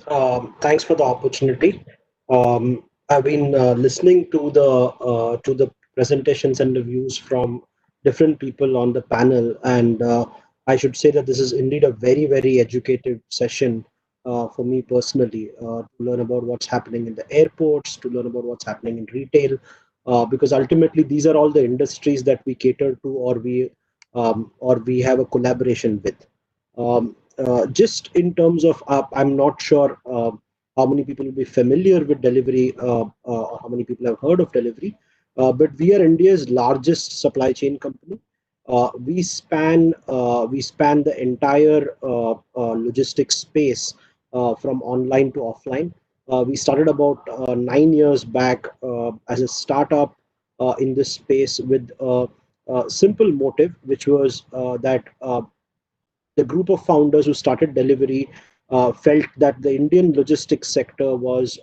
Thanks for the opportunity. I've been listening to the presentations and the views from different people on the panel, and I should say that this is indeed a very, very educative session for me personally, to learn about what's happening in the airports, to learn about what's happening in retail, because ultimately these are all the industries that we cater to, or we have a collaboration with. Just in terms of, I'm not sure how many people will be familiar with delivery, or how many people have heard of delivery, but we are India's largest supply chain company. We span the entire logistics space, from online to offline. We started about 9 years back as a startup in this space with a simple motive, which was that the group of founders who started delivery felt that the Indian logistics sector was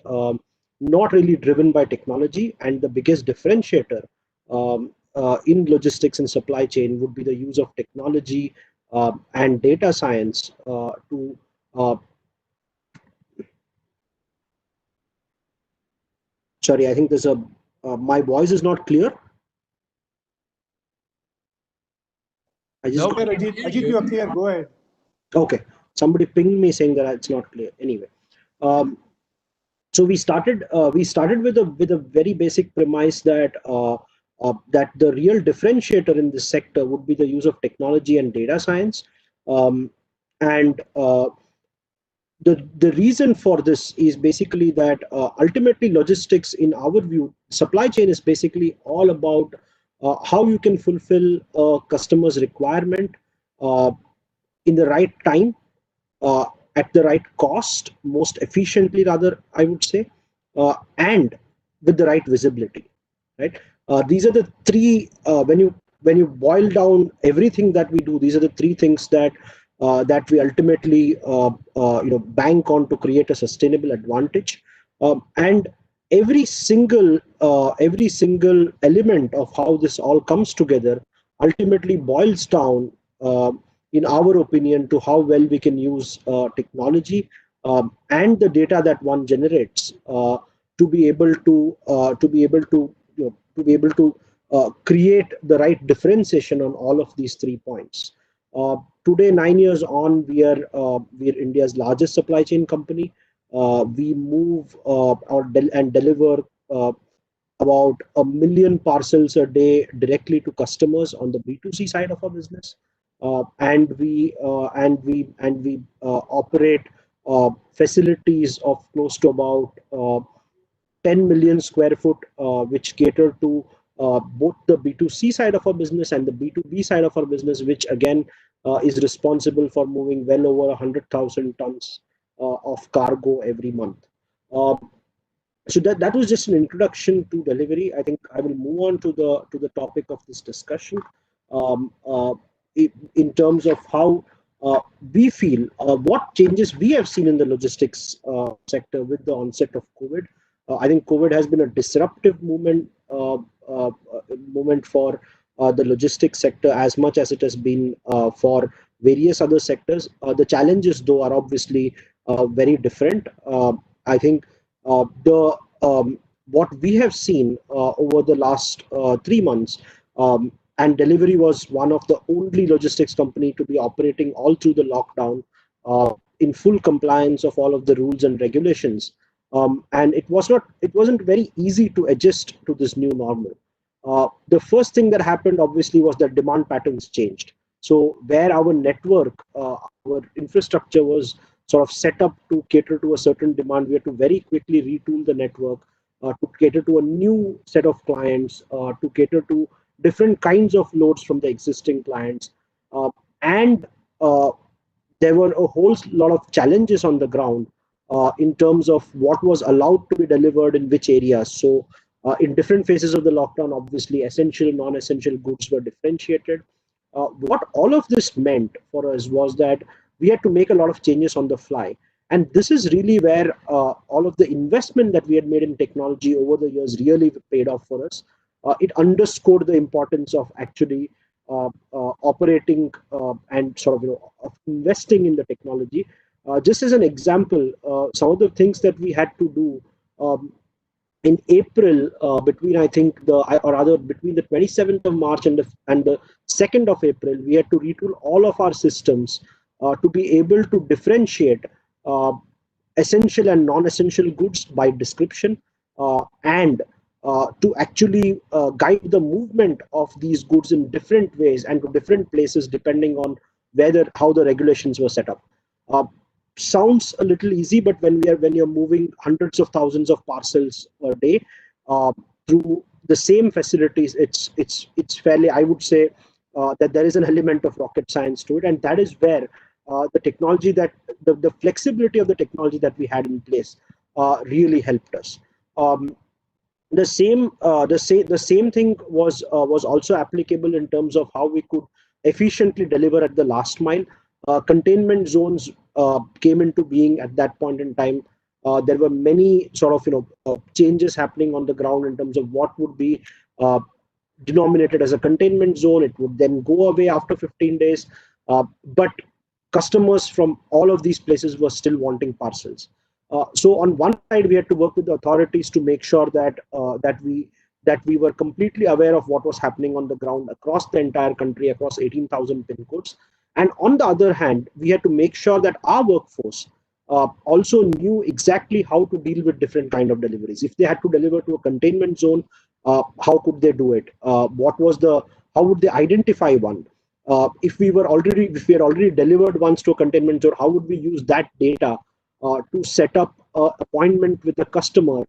not really driven by technology, and the biggest differentiator in logistics and supply chain would be the use of technology and data science to sorry, I think there's a my voice is not clear. No, Ajit, you are clear. Go ahead. Okay, somebody pinged me saying that it's not clear. Anyway, so we started with a very basic premise that that the real differentiator in this sector would be the use of technology and data science, and the reason for this is basically that ultimately logistics, in our view, supply chain is basically all about how you can fulfill a customer's requirement uh, in the right time, uh, at the right cost, most efficiently, rather, I would say, and with the right visibility. Right? These are the three. When you boil down everything that we do, these are the three things that we ultimately bank on to create a sustainable advantage. And every single element of how this all comes together ultimately boils down, in our opinion, to how well we can use technology and the data that one generates to be able to create the right differentiation on all of these 3 points. Today, 9 years on, we're India's largest supply chain company. We move and deliver about 1 million parcels a day directly to customers on the B2C side of our business, and we operate facilities of close to about 10 million square foot, which cater to both the B2C side of our business and the B2B side of our business, which again is responsible for moving well over 100,000 tons of cargo every month. So that was just an introduction to delivery. I think I will move on to the topic of this discussion, um, uh, in terms of how we feel, what changes we have seen in the logistics sector with the onset of COVID. I think COVID has been a disruptive moment for the logistics sector as much as it has been for various other sectors. The challenges, though, are obviously very different. I think the what we have seen over the last 3 months, and delivery was one of the only logistics company to be operating all through the lockdown in full compliance of all of the rules and regulations. And it wasn't very easy to adjust to this new normal. The first thing that happened obviously was that demand patterns changed. So where our network, our infrastructure was sort of set up to cater to a certain demand, we had to very quickly retool the network to cater to a new set of clients, to cater to different kinds of loads from the existing clients. And there were a whole lot of challenges on the ground in terms of what was allowed to be delivered in which areas. So in different phases of the lockdown, obviously, essential, non-essential goods were differentiated. What all of this meant for us was that we had to make a lot of changes on the fly. And this is really where all of the investment that we had made in technology over the years really paid off for us. It underscored the importance of actually operating and sort of, of investing in the technology. Just as an example, some of the things that we had to do in April, between between the 27th of March and the 2nd of April, we had to retool all of our systems to be able to differentiate essential and non-essential goods by description, and to actually guide the movement of these goods in different ways and to different places depending on how the regulations were set up. Sounds a little easy, but when you're moving hundreds of thousands of parcels a day through the same facilities, it's fairly, I would say, that there is an element of rocket science to it, and that is where the technology the flexibility of the technology that we had in place really helped us. The same thing was also applicable in terms of how we could efficiently deliver at the last mile. Containment zones came into being at that point in time. There were many sort of changes happening on the ground in terms of what would be denominated as a containment zone. It would then go away after 15 days, but customers from all of these places were still wanting parcels. So on one side, we had to work with the authorities to make sure that we were completely aware of what was happening on the ground across the entire country, across 18,000 pin codes. And on the other hand, we had to make sure that our workforce also knew exactly how to deal with different kind of deliveries. If they had to deliver to a containment zone, how could they do it? How would they identify one? If we had already delivered once to a containment zone, how would we use that data to set up an appointment with a customer.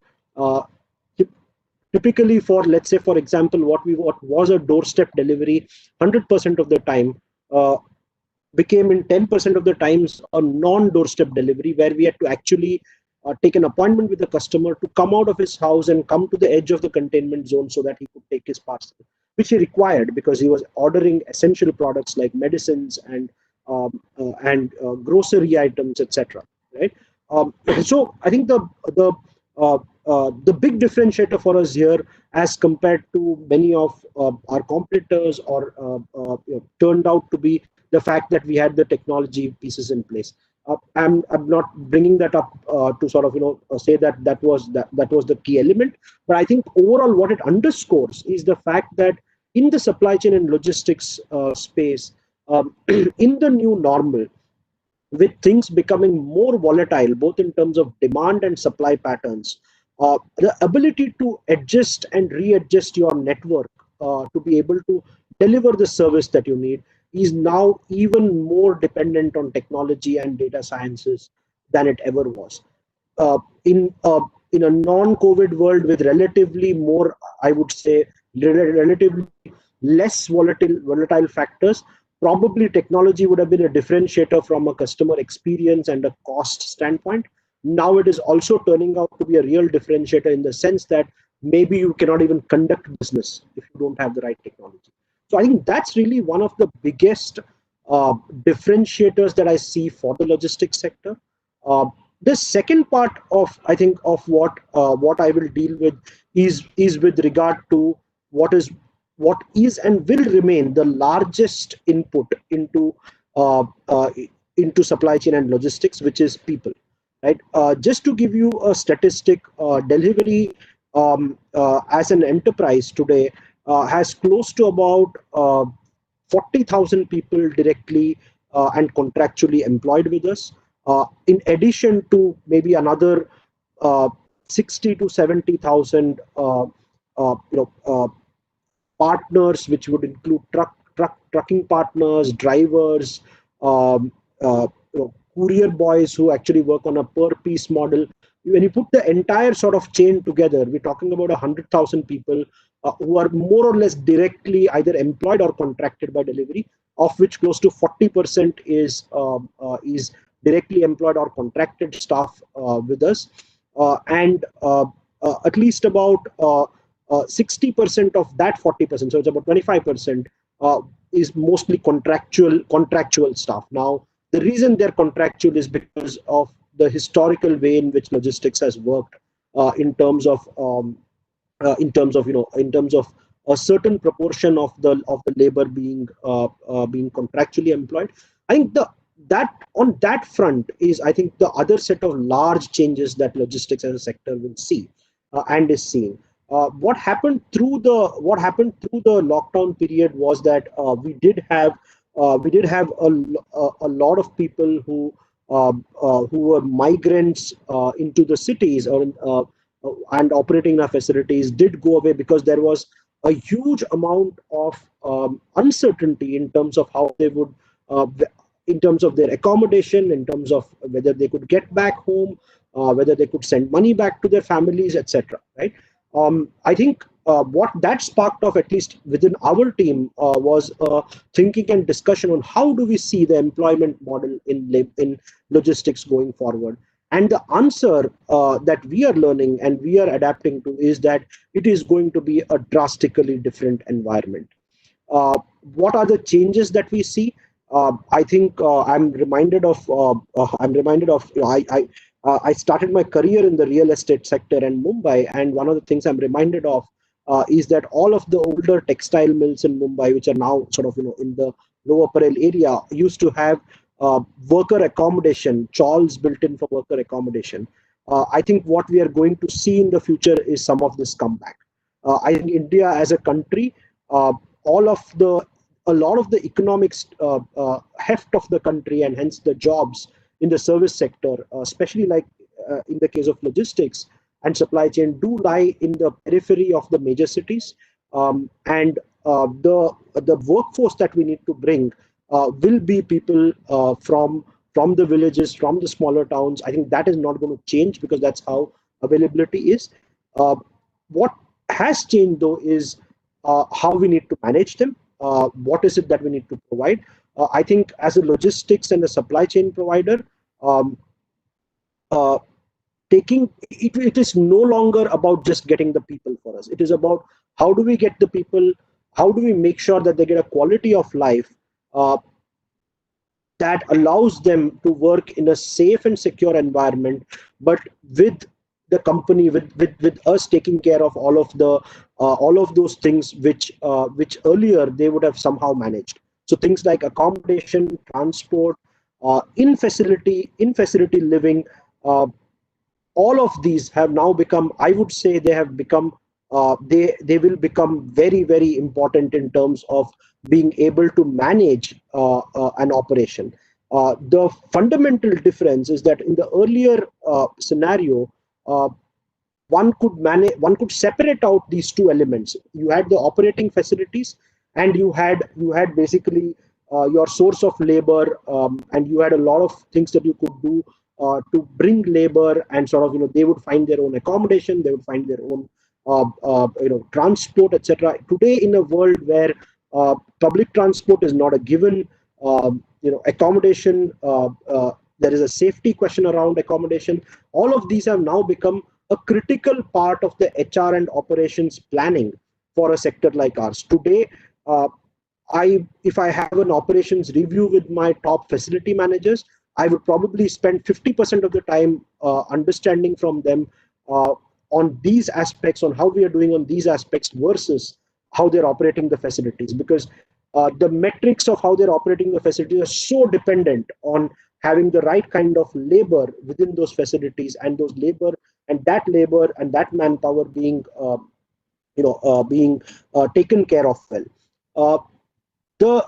Typically, for let's say, for example, what was a doorstep delivery 100% of the time became in 10% of the times a non-doorstep delivery, where we had to actually take an appointment with the customer to come out of his house and come to the edge of the containment zone so that he could take his parcel, which he required because he was ordering essential products like medicines and grocery items, etc. Right. So I think the big differentiator for us here, as compared to many of our competitors, or turned out to be the fact that we had the technology pieces in place. I'm not bringing that up to sort of say that was the key element, but I think overall what it underscores is the fact that in the supply chain and logistics space, in the new normal, with things becoming more volatile, both in terms of demand and supply patterns, the ability to adjust and readjust your network to be able to deliver the service that you need is now even more dependent on technology and data sciences than it ever was. In a non-COVID world with relatively more, I would say, relatively less volatile factors, probably technology would have been a differentiator from a customer experience and a cost standpoint. Now it is also turning out to be a real differentiator, in the sense that maybe you cannot even conduct business if you don't have the right technology. So I think that's really one of the biggest differentiators that I see for the logistics sector. The second part of, I think, of what I will deal with is with regard to what is and will remain the largest input into supply chain and logistics, which is people. Right. Just to give you a statistic, delivery as an enterprise today has close to about 40,000 people directly and contractually employed with us. In addition to maybe another 60 to 70,000 partners, which would include trucking partners, drivers, courier boys who actually work on a per piece model. When you put the entire sort of chain together, we're talking about 100,000 people who are more or less directly either employed or contracted by delivery, of which close to 40% is directly employed or contracted staff with us, and at least about 60% of that 40%, so it's about 25%, is mostly contractual staff. Now, the reason they're contractual is because of the historical way in which logistics has worked, in terms of a certain proportion of the labor being contractually employed. I think that on that front is, I think, the other set of large changes that logistics as a sector will see and is seeing. What happened through the lockdown period was that we did have a lot of people who were migrants into the cities and operating in our facilities did go away, because there was a huge amount of uncertainty in terms of how they would, in terms of their accommodation, in terms of whether they could get back home, whether they could send money back to their families, etc. Right? I think what that sparked off, at least within our team, was thinking and discussion on how do we see the employment model in logistics going forward. And the answer that we are learning and we are adapting to is that it is going to be a drastically different environment. What are the changes that we see? I think I'm reminded of. I started my career in the real estate sector in Mumbai, and one of the things I'm reminded of is that all of the older textile mills in Mumbai, which are now sort of in the Lower Parel area, used to have worker accommodation, chawls built in for worker accommodation. I think what we are going to see in the future is some of this comeback. I think India as a country, a lot of the economics heft of the country, and hence the jobs in the service sector, especially like in the case of logistics and supply chain, do lie in the periphery of the major cities, and the workforce that we need to bring will be people from from the villages, from the smaller towns. I think that is not going to change because that's how availability is. What has changed though is how we need to manage them. What is it that we need to provide? I think as a logistics and a supply chain provider, um, uh, it is no longer about just getting the people for us. It is about how do we get the people, how do we make sure that they get a quality of life uh, that allows them to work in a safe and secure environment, but with the company, with us taking care of all of those things which earlier they would have somehow managed. So things like accommodation, transport, in facility living, all of these have now become, I would say, they have become, they will become very, very important in terms of being able to manage an operation. The fundamental difference is that in the earlier scenario, uh, one could separate out these two elements. You had the operating facilities, and you had basically your source of labor, and you had a lot of things that you could do to bring labor, and sort of, they would find their own accommodation, they would find their own transport, etc. Today, in a world where public transport is not a given, accommodation, there is a safety question around accommodation. All of these have now become a critical part of the HR and operations planning for a sector like ours. Today, uh, if I have an operations review with my top facility managers, I would probably spend 50% of the time understanding from them uh, on these aspects, on how we are doing on these aspects versus how they're operating the facilities. Because the metrics of how they're operating the facilities are so dependent on having the right kind of labor within those facilities, and labor and that manpower being taken care of well. Uh, the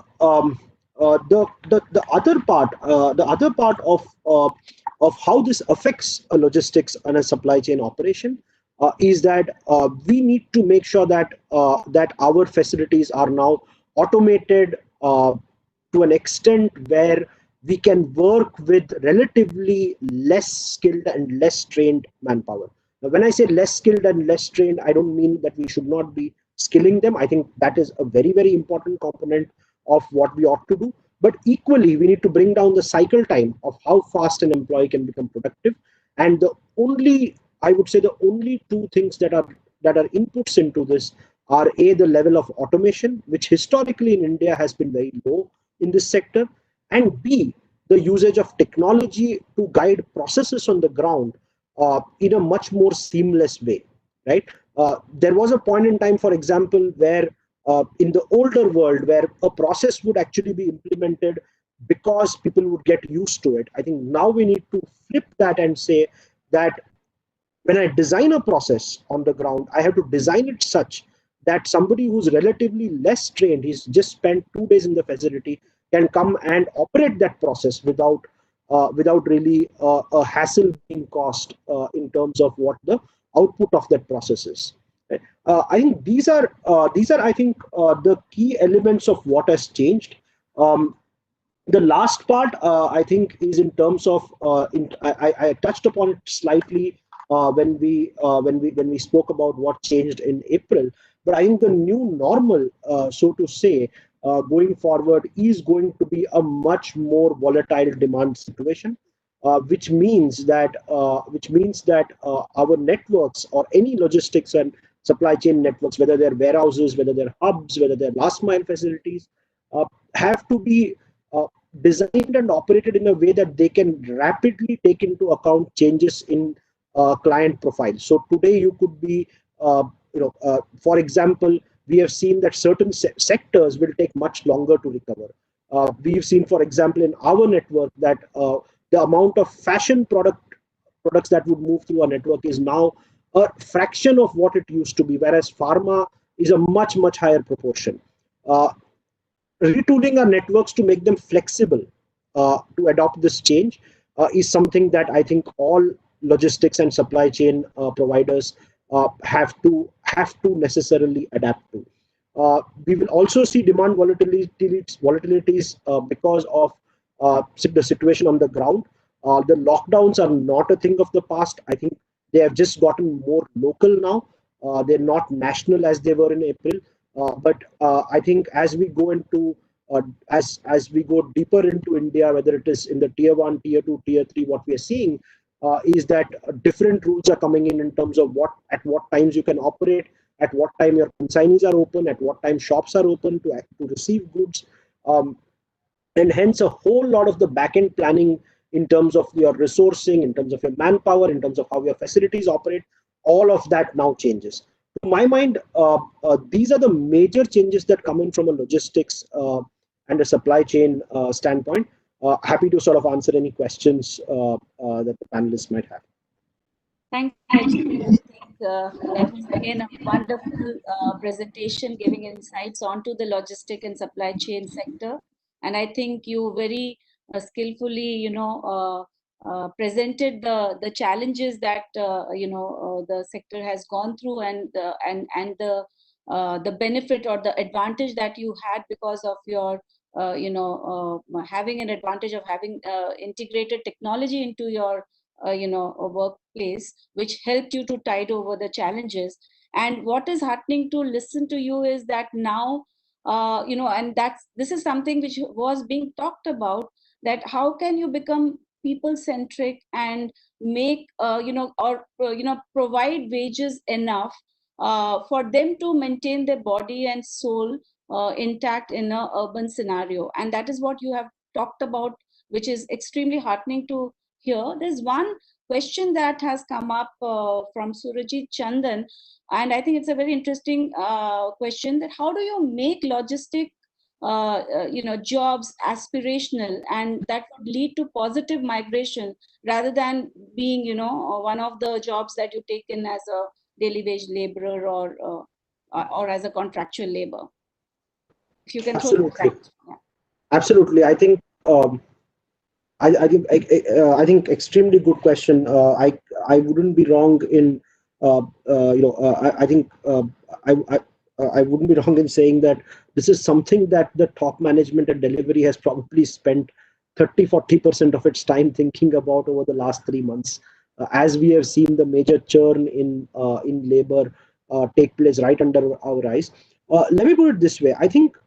other part of how this affects a logistics and a supply chain operation is that we need to make sure that our facilities are now automated to an extent where we can work with relatively less skilled and less trained manpower. Now, when I say less skilled and less trained, I don't mean that we should not be skilling them. I think that is a very, very important component of what we ought to do. But equally, we need to bring down the cycle time of how fast an employee can become productive. And I would say the only two things that are inputs into this are A, the level of automation, which historically in India has been very low in this sector, and B, the usage of technology to guide processes on the ground in a much more seamless way, right? There was a point in time, for example, where in the older world, where a process would actually be implemented because people would get used to it. I think now we need to flip that and say that when I design a process on the ground, I have to design it such that somebody who's relatively less trained, he's just spent 2 days in the facility, can come and operate that process without really a hassle being caused in terms of what the output of that process is. I think these are I think the key elements of what has changed. The last part, I think, is in terms of I touched upon it slightly when we spoke about what changed in April. But I think the new normal, so to say, going forward is going to be a much more volatile demand situation, which means that our networks, or any logistics and supply chain networks, whether they're warehouses, whether they're hubs, whether they're last mile facilities, have to be designed and operated in a way that they can rapidly take into account changes in client profiles. So today you could be, for example, we have seen that certain sectors will take much longer to recover. We've seen, for example, in our network that the amount of fashion products that would move through our network is now a fraction of what it used to be, whereas pharma is a much, much higher proportion. Retooling our networks to make them flexible to adopt this change is something that I think all logistics and supply chain providers have to necessarily adapt to. We will also see demand volatilities because of the situation on the ground. The lockdowns are not a thing of the past. I think they have just gotten more local now. They're not national as they were in April. But I think as we go into as we go deeper into India, whether it is in the tier 1, tier 2, tier 3, what we are seeing is that different rules are coming in terms of at what times you can operate, at what time your consignees are open, at what time shops are open to receive goods. And hence a whole lot of the back-end planning in terms of your resourcing, in terms of your manpower, in terms of how your facilities operate, all of that now changes. To my mind, these are the major changes that come in from a logistics and a supply chain standpoint. Happy to sort of answer any questions that the panelists might have. Thank you, Ajay. I think that was again a wonderful presentation giving insights onto the logistic and supply chain sector. And I think you very skillfully, presented the challenges that the sector has gone through, and the benefit or the advantage that you had because of your having an advantage of having integrated technology into your a workplace, which helped you to tide over the challenges. And what is happening to listen to you is that now and this is something which was being talked about, that how can you become people centric and make provide wages enough for them to maintain their body and soul intact in a urban scenario. And that is what you have talked about, which is extremely heartening to hear. There's one question that has come up from Surajit Chandan, and I think it's a very interesting question, that how do you make logistic jobs aspirational, and that would lead to positive migration rather than being one of the jobs that you take in as a daily wage laborer or as a contractual labor. If you can throw that. Yeah. Absolutely. I think I think extremely good question. I wouldn't be wrong in I think I wouldn't be wrong in saying that this is something that the top management and delivery has probably spent 30-40% of its time thinking about over the last 3 months, as we have seen the major churn in labor take place right under our eyes. Let me put it this way. I think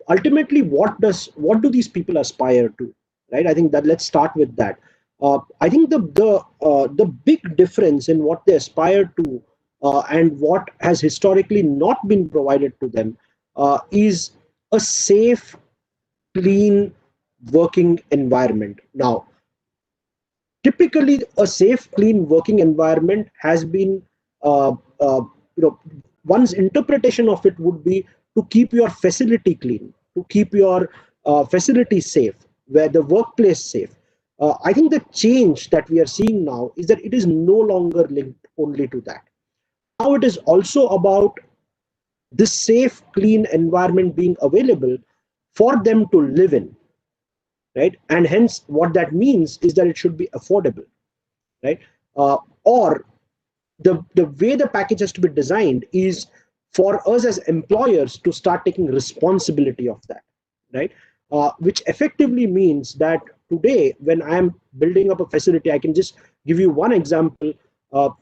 ultimately, what do these people aspire to, right? I think that let's start with that. I think the big difference in what they aspire to and what has historically not been provided to them is a safe, clean working environment. Now, typically, a safe, clean working environment has been, one's interpretation of it would be to keep your facility clean, to keep your facility safe, where the workplace safe. I think the change that we are seeing now is that it is no longer linked only to that. Now it is also about this safe, clean environment being available for them to live in, right? And hence, what that means is that it should be affordable, right? Or the way the package has to be designed is for us as employers to start taking responsibility of that, right? Which effectively means that today, when I am building up a facility, I can just give you one example.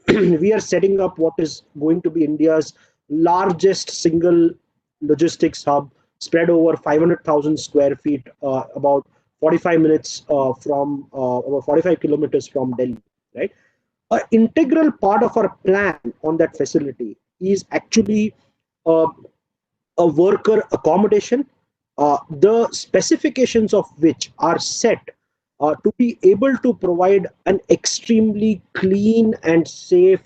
We are setting up what is going to be India's largest single logistics hub, spread over 500,000 square feet, about 45 minutes from, over 45 kilometers from Delhi, right? An integral part of our plan on that facility is actually a worker accommodation, the specifications of which are set to be able to provide an extremely clean and safe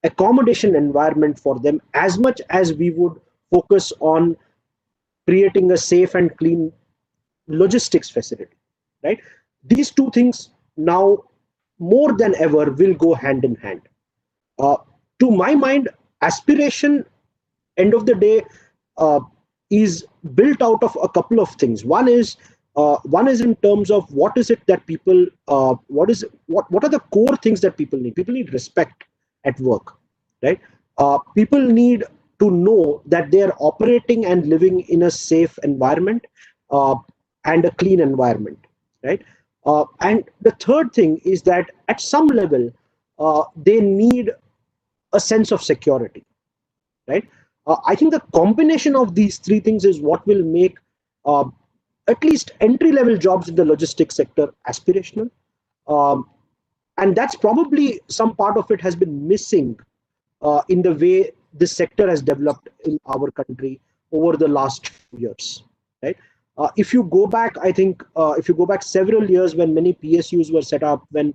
accommodation environment for them, as much as we would focus on creating a safe and clean logistics facility, right? These two things now more than ever will go hand in hand. To my mind, aspiration, end of the day, is built out of a couple of things. One is in terms of what is it that people, what are the core things that people need? People need respect at work, right? People need to know that they are operating and living in a safe environment. and a clean environment, right? And the third thing is that at some level, they need a sense of security, right? I think the combination of these three things is what will make at least entry-level jobs in the logistics sector aspirational. And that's probably some part of it has been missing in the way this sector has developed in our country over the last few years, right? If you go back, I think if you go back several years when many PSUs were set up, when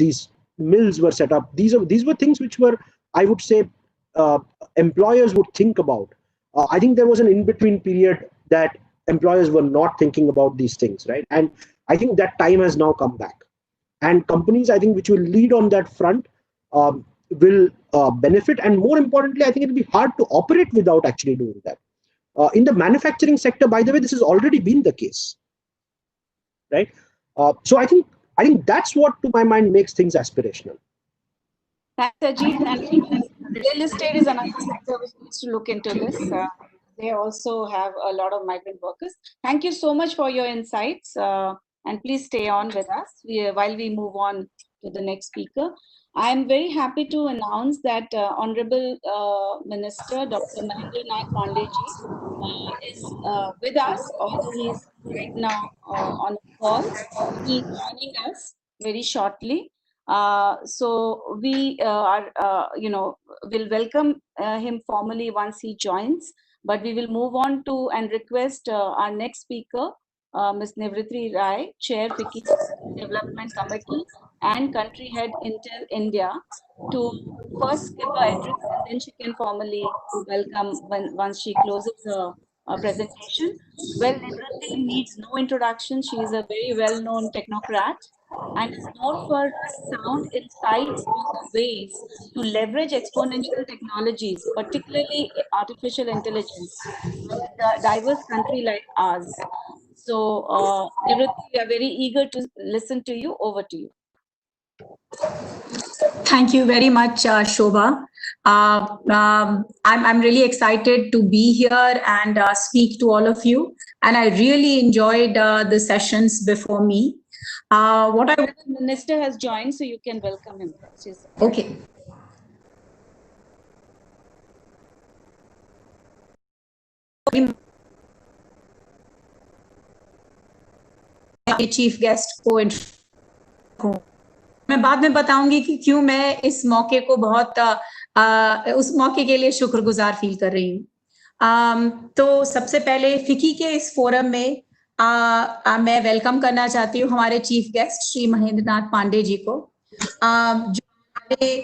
these mills were set up, these were things which were, I would say, employers would think about. I think there was an in-between period that employers were not thinking about these things, right? And I think that time has now come back. And companies, I think, which will lead on that front will benefit. And more importantly, I think it'll be hard to operate without actually doing that. In the manufacturing sector, by the way, this has already been the case, right? So I think that's what, to my mind, makes things aspirational. Thanks, Ajit. And real estate is another sector which needs to look into this. They also have a lot of migrant workers. Thank you so much for your insights. And please stay on with us while we move on to the next speaker. I'm very happy to announce that Honorable Minister Dr. Mahendranath Pandey is with us, although he's right now on a call. He's joining us very shortly. So we will welcome him formally once he joins, but we will move on to and request our next speaker, Ms. Nivritri Rai, Chair FICCI Development Committee and Country Head Intel India, to first give her address and then she can formally welcome once she closes her presentation. Well, Nivritri needs no introduction. She is a very well-known technocrat and is known for her sound insights on the ways to leverage exponential technologies, particularly artificial intelligence, in a diverse country like ours. So, Nivritri, we are very eager to listen to you. Over to you. Thank you very much, Shobha. I'm really excited to be here and speak to all of you. And I really enjoyed the sessions before me. The minister has joined, so you can welcome him. Okay. Chief guest को मैं बाद में बताऊंगी कि क्यों मैं इस मौके को बहुत उस मौके के लिए शुक्रगुजार फील कर रही हूँ। तो सबसे पहले फिकी के इस फोरम में मैं वेलकम करना चाहती हूँ हमारे चीफ गेस्ट श्री महेंद्रनाथ पांडे जी को, जो हमारे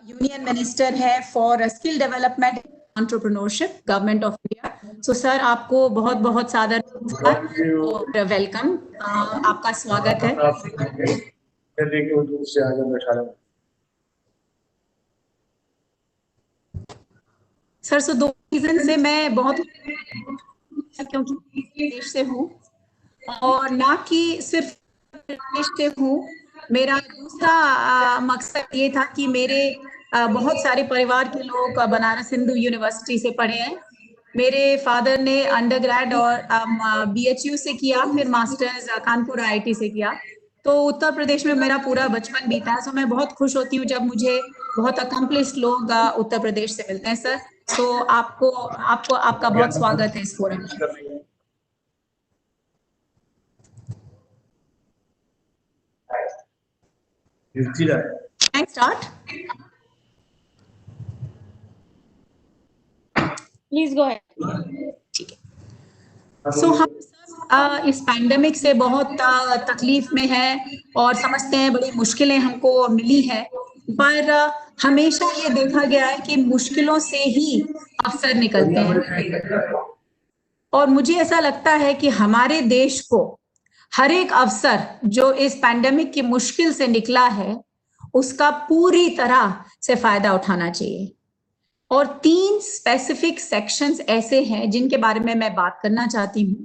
यूनियन मिनिस्टर है for skill development entrepreneurship government of India. So sir, आपको बहुत बहुत सादर और वेलकम, आपका स्वागत है। सर, सो दो रीजन से मैं बहुत, क्योंकि देश से हूँ और ना कि सिर्फ देश से हूँ, मेरा दूसरा मकसद ये था कि मेरे बहुत सारे परिवार के लोग बनारस हिंदू यूनिवर्सिटी से पढ़े हैं। मेरे फादर ने अंडरग्रेड और BHU से किया, फिर मास्टर्स कानपुर IIT से किया। तो उत्तर प्रदेश में मेरा पूरा बचपन बीता है। सो मैं बहुत खुश होती हूँ जब मुझे बहुत अकम्प्लिश्ड लोग उत्तर प्रदेश से मिलते हैं। सर, तो आपका बहुत स्वागत है इस फोरम में। Can I start? Please go ahead. ठीक है। सो हम इस पैंडेमिक से बहुत तकलीफ में है और समझते हैं बड़ी मुश्किलें हमको मिली है, पर हमेशा ये देखा गया है कि मुश्किलों से ही अवसर निकलते हैं। और मुझे ऐसा लगता है कि हमारे देश को हर एक अवसर जो इस पैंडेमिक की मुश्किल से निकला है उसका पूरी तरह से फायदा उठाना चाहिए। और 3 स्पेसिफिक सेक्शंस ऐसे हैं जिनके बारे में मैं बात करना चाहती हूँ।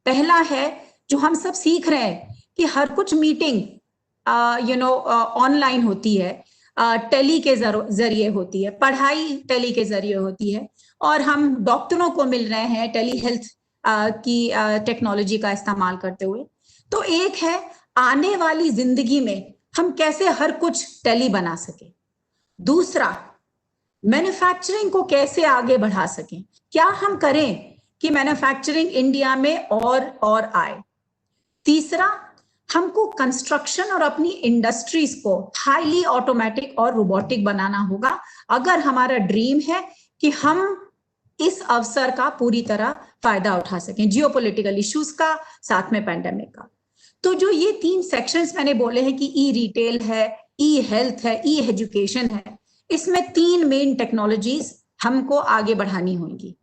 पहला है जो हम सब सीख रहे हैं कि हर कुछ मीटिंग ऑनलाइन होती है, टेली के जरिए होती है, पढ़ाई टेली के जरिए होती है, और हम डॉक्टरों को मिल रहे हैं टेली हेल्थ की टेक्नोलॉजी का इस्तेमाल करते हुए। तो एक है आने वाली जिंदगी में हम कैसे हर कुछ टेली बना सके, दूसरा मैन्युफैक्चरिंग को कैसे आगे बढ़ा सकें, क्या हम करें कि मैन्युफैक्चरिंग इंडिया में और आए, तीसरा हमको कंस्ट्रक्शन और अपनी इंडस्ट्रीज को हाईली ऑटोमेटिक और रोबोटिक बनाना होगा अगर हमारा ड्रीम है कि हम इस अवसर का पूरी तरह फायदा उठा सकें, जियोपॉलिटिकल इश्यूज का, साथ में पैंडेमिक का। तो जो ये 3 सेक्शंस मैंने बोले हैं कि ई रिटेल है, ई हेल्थ है, ई एजुकेशन है, इसमें 3 मेन टेक्नोलॉजीज हमको आगे बढ़ानी होंगी।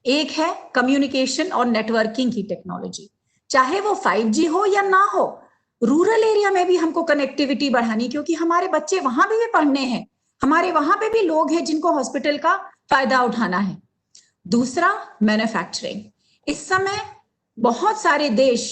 एक है कम्युनिकेशन और नेटवर्किंग की टेक्नोलॉजी, चाहे वो 5G हो या ना हो, रूरल एरिया में भी हमको कनेक्टिविटी बढ़ानी, क्योंकि हमारे बच्चे वहां भी पढ़ने हैं, हमारे वहां पे भी लोग हैं जिनको हॉस्पिटल का फायदा उठाना है। दूसरा मैन्युफैक्चरिंग, इस समय बहुत सारे देश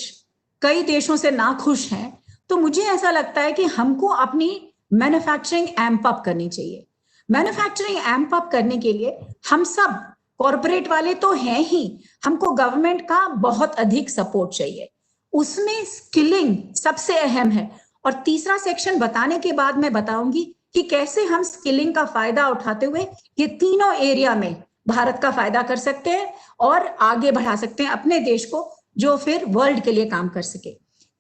कई देशों से नाखुश हैं, तो मुझे ऐसा लगता है कि हमको अपनी मैन्युफैक्चरिंग एम्प अप करनी चाहिए। मैन्युफैक्चरिंग एम्प अप करने के लिए हम सब कॉर्पोरेट वाले तो हैं ही, हमको गवर्नमेंट का बहुत अधिक सपोर्ट चाहिए, उसमें स्किलिंग सबसे अहम है। और तीसरा सेक्शन बताने के बाद मैं बताऊंगी कि कैसे हम स्किलिंग का फायदा उठाते हुए ये तीनों एरिया में भारत का फायदा कर सकते हैं और आगे बढ़ा सकते हैं अपने देश को, जो फिर वर्ल्ड के लिए काम कर सके।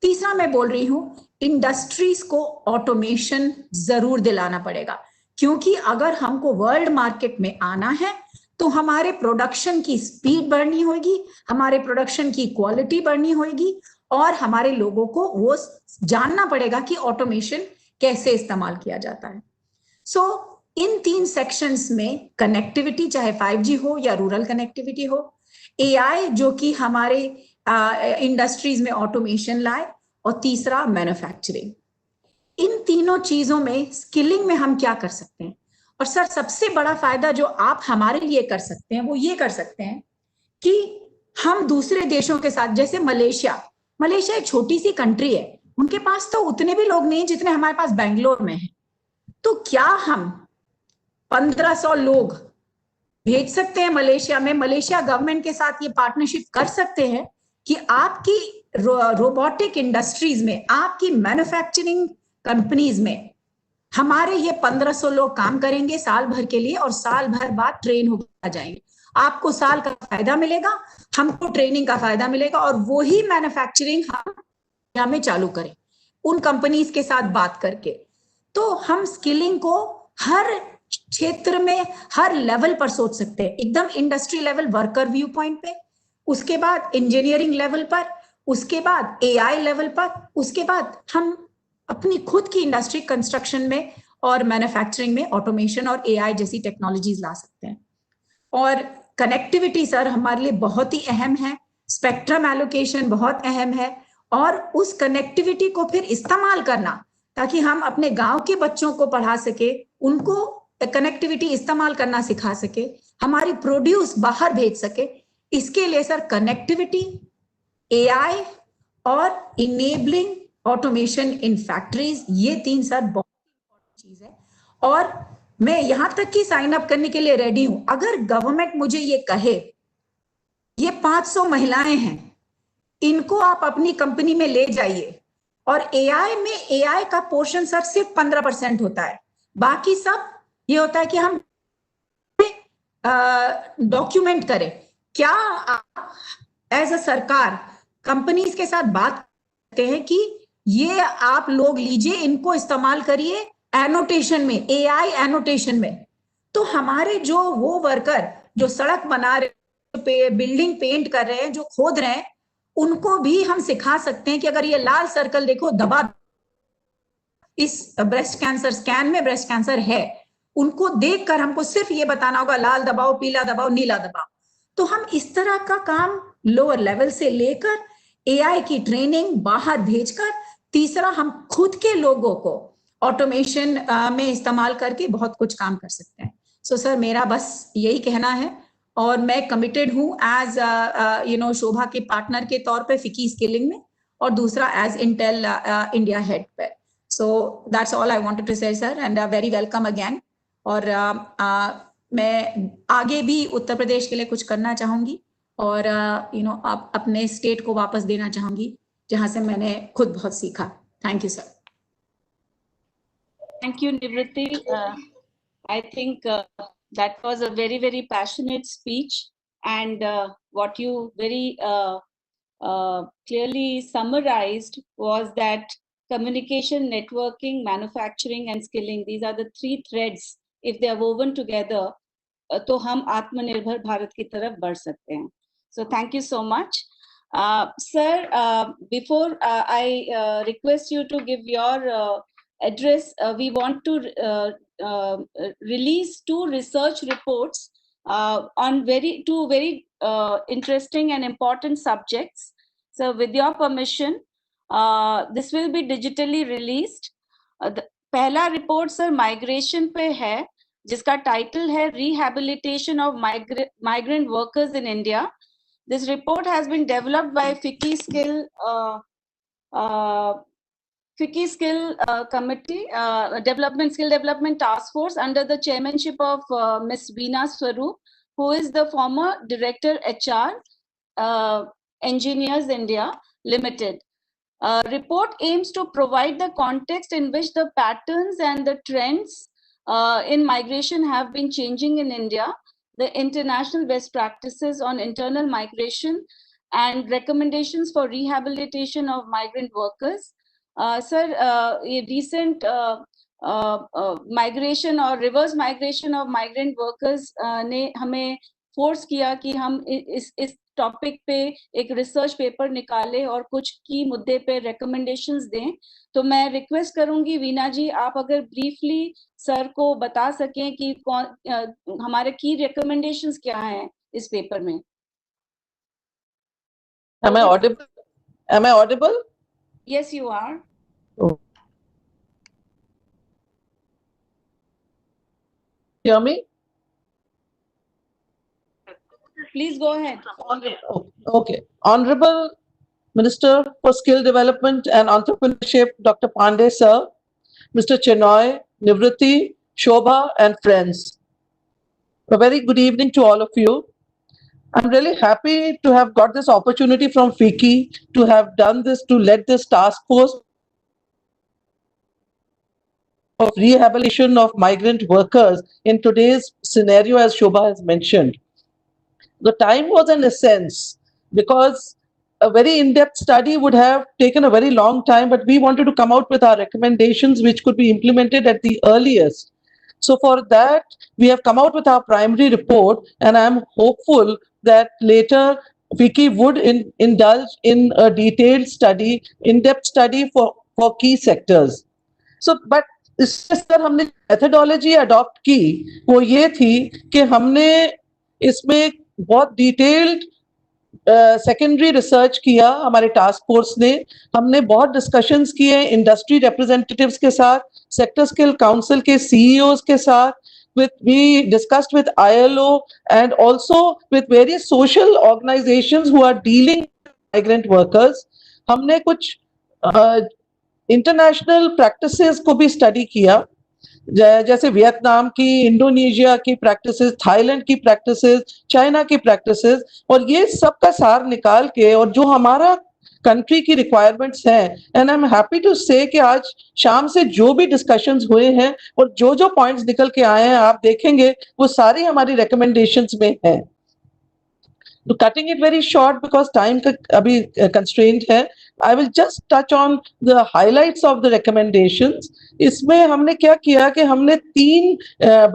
तीसरा मैं बोल रही हूं, इंडस्ट्रीज को ऑटोमेशन जरूर दिलाना पड़ेगा, क्योंकि अगर हमको वर्ल्ड मार्केट में आना है तो हमारे प्रोडक्शन की स्पीड बढ़नी होगी, हमारे प्रोडक्शन की क्वालिटी बढ़नी होगी, और हमारे लोगों को वो जानना पड़ेगा कि ऑटोमेशन कैसे इस्तेमाल किया जाता है। सो इन 3 सेक्शंस में कनेक्टिविटी, चाहे 5G हो या रूरल कनेक्टिविटी हो, AI जो कि हमारे इंडस्ट्रीज में ऑटोमेशन लाए, और तीसरा मैन्युफैक्चरिंग। इन तीनों चीजों में स्किलिंग में हम क्या कर सकते हैं? और सर सबसे बड़ा फायदा जो आप हमारे लिए कर सकते हैं वो ये कर सकते हैं कि हम दूसरे देशों के साथ, जैसे मलेशिया एक छोटी सी कंट्री है, उनके पास तो उतने भी लोग नहीं जितने हमारे पास बेंगलोर में हैं, तो क्या हम 1500 लोग भेज सकते हैं मलेशिया में? मलेशिया गवर्नमेंट के साथ ये पार्टनरशिप कर सकते हैं कि आपकी रोबोटिक इंडस्ट्रीज में, आपकी मैन्युफैक्चरिंग कंपनीज में हमारे ये 1500 लोग काम करेंगे साल भर के लिए, और साल भर बाद ट्रेन होकर आ जाएंगे। आपको साल का फायदा मिलेगा, हमको ट्रेनिंग का फायदा मिलेगा, और वही मैन्युफैक्चरिंग हम इंडिया में चालू करें उन कंपनीज के साथ बात करके। तो हम स्किलिंग को हर क्षेत्र में, हर लेवल पर सोच सकते हैं, एकदम industry level worker view point पे, उसके बाद इंजीनियरिंग लेवल पर, उसके बाद AI लेवल पर, उसके बाद हम अपनी खुद की इंडस्ट्री कंस्ट्रक्शन में और मैन्युफैक्चरिंग में ऑटोमेशन और AI जैसी टेक्नोलॉजीज ला सकते हैं। और कनेक्टिविटी सर हमारे लिए बहुत ही अहम है, स्पेक्ट्रम एलोकेशन बहुत अहम है, और उस कनेक्टिविटी को फिर इस्तेमाल करना ताकि हम अपने गांव के बच्चों को पढ़ा सके, उनको कनेक्टिविटी इस्तेमाल करना सिखा सके, हमारी प्रोड्यूस बाहर भेज सके। इसके लिए सर कनेक्टिविटी, AI और इनेबलिंग ऑटोमेशन इन फैक्ट्रीज, ये 3 सर बहुत इंपॉर्टेंट चीज है। और मैं यहां तक कि साइन अप करने के लिए रेडी हूं, अगर गवर्नमेंट मुझे ये कहे ये 500 महिलाएं हैं, इनको आप अपनी कंपनी में ले जाइए, और AI में AI का पोर्शन सर सिर्फ 15% होता है, बाकी सब ये होता है कि हम डॉक्यूमेंट करें। क्या आप एज अ सरकार कंपनीज के साथ बात करते हैं कि ये आप लोग लीजिए, इनको इस्तेमाल करिए एनोटेशन में, AI एनोटेशन में, तो हमारे जो वो वर्कर जो सड़क बना रहे, बिल्डिंग पेंट कर रहे हैं, जो खोद रहे हैं, उनको भी हम सिखा सकते हैं कि अगर ये लाल सर्कल देखो दबा, इस ब्रेस्ट कैंसर स्कैन में ब्रेस्ट कैंसर है, उनको देखकर हमको सिर्फ ये बताना होगा लाल दबाओ, पीला दबाओ, नीला दबाओ। तो हम इस तरह का काम लोअर लेवल से लेकर AI की ट्रेनिंग बाहर भेजकर, तीसरा हम खुद के लोगों को ऑटोमेशन में इस्तेमाल करके बहुत कुछ काम कर सकते हैं। सो सर मेरा बस यही कहना है, और मैं कमिटेड हूँ एज शोभा के पार्टनर के तौर पे फिकी स्किलिंग में, और दूसरा एज इंटेल इंडिया हेड पे। So that's all I wanted to say sir, and very welcome again. और मैं आगे भी उत्तर प्रदेश के लिए कुछ करना चाहूंगी, और आप अपने स्टेट को वापस देना चाहूंगी जहां से मैंने खुद बहुत सीखा। Thank you sir. Thank you, Nivriti. I think that was a very, very passionate speech, and what you very clearly summarized was that communication, networking, manufacturing, and skilling, these are the three threads. If they are woven together, तो हम आत्मनिर्भर भारत की तरफ बढ़ सकते हैं. So thank you so much. Sir, before I request you to give your address, we want to release 2 research reports on two very interesting and important subjects. So with your permission, this will be digitally released. पहला report sir migration पे है, जिसका title है rehabilitation of migrant workers in India. This report has been developed by FICCI Skill Committee, Skill Development Task Force under the chairmanship of Ms. Veena Swaroop, who is the former Director HR, Engineers India Limited. Report aims to provide the context in which the patterns and the trends in migration have been changing in India, the international best practices on internal migration, and recommendations for rehabilitation of migrant workers. Sir, recent migration or reverse migration of migrant workers ने हमें force किया कि हम इस topic पे एक research paper निकालें और कुछ की मुद्दे पे रिकमेंडेशंस दें. तो मैं रिक्वेस्ट करूंगी वीना जी, आप अगर ब्रीफली सर को बता सकें कि हमारे की रिकमेंडेशंस क्या हैं इस पेपर में. Am I audible? Am I audible? Yes, you are. Oh. Hear me? Please go ahead. Okay. Honorable Minister for Skill Development and Entrepreneurship, Dr. Pandey sir, Mr. Chenoy, Nivriti, Shobha, and friends. A very good evening to all of you. I'm really happy to have got this opportunity from FICCI to have done this, to lead this task force of rehabilitation of migrant workers in today's scenario, as Shobha has mentioned. The time was an essence because a very in-depth study would have taken a very long time, but we wanted to come out with our recommendations which could be implemented at the earliest. So for that, we have come out with our primary report, and I'm hopeful that later FICCI would indulge in a detailed study, in-depth study for key sectors. So, but इसमें sir हमने methodology adopt की वो ये थी कि हमने इसमें बहुत डिटेल्ड सेकेंडरी रिसर्च किया हमारे टास्क फोर्स ने. हमने बहुत डिस्कशंस किए इंडस्ट्री रिप्रेजेंटेटिव्स के साथ, सेक्टर स्किल काउंसिल के सीईओज के साथ, we discussed with ILO and also with various social organizations who are dealing with migrant workers. हमने कुछ इंटरनेशनल प्रैक्टिसेस को भी स्टडी किया, जैसे वियतनाम की, इंडोनेशिया की प्रैक्टिसेस, थाईलैंड की प्रैक्टिसेस, चाइना की प्रैक्टिसेस, और ये सब का सार निकाल के और जो हमारा कंट्री की रिक्वायरमेंट्स हैं, and I am happy to say कि आज शाम से जो भी डिस्कशंस हुए हैं और जो जो पॉइंट्स निकल के आए हैं आप देखेंगे वो सारी हमारी रिकमेंडेशंस में हैं. To cutting it very short because time abhi constraint hai, I will just touch on the highlights of the recommendations. इसमें हमने क्या किया कि हमने 3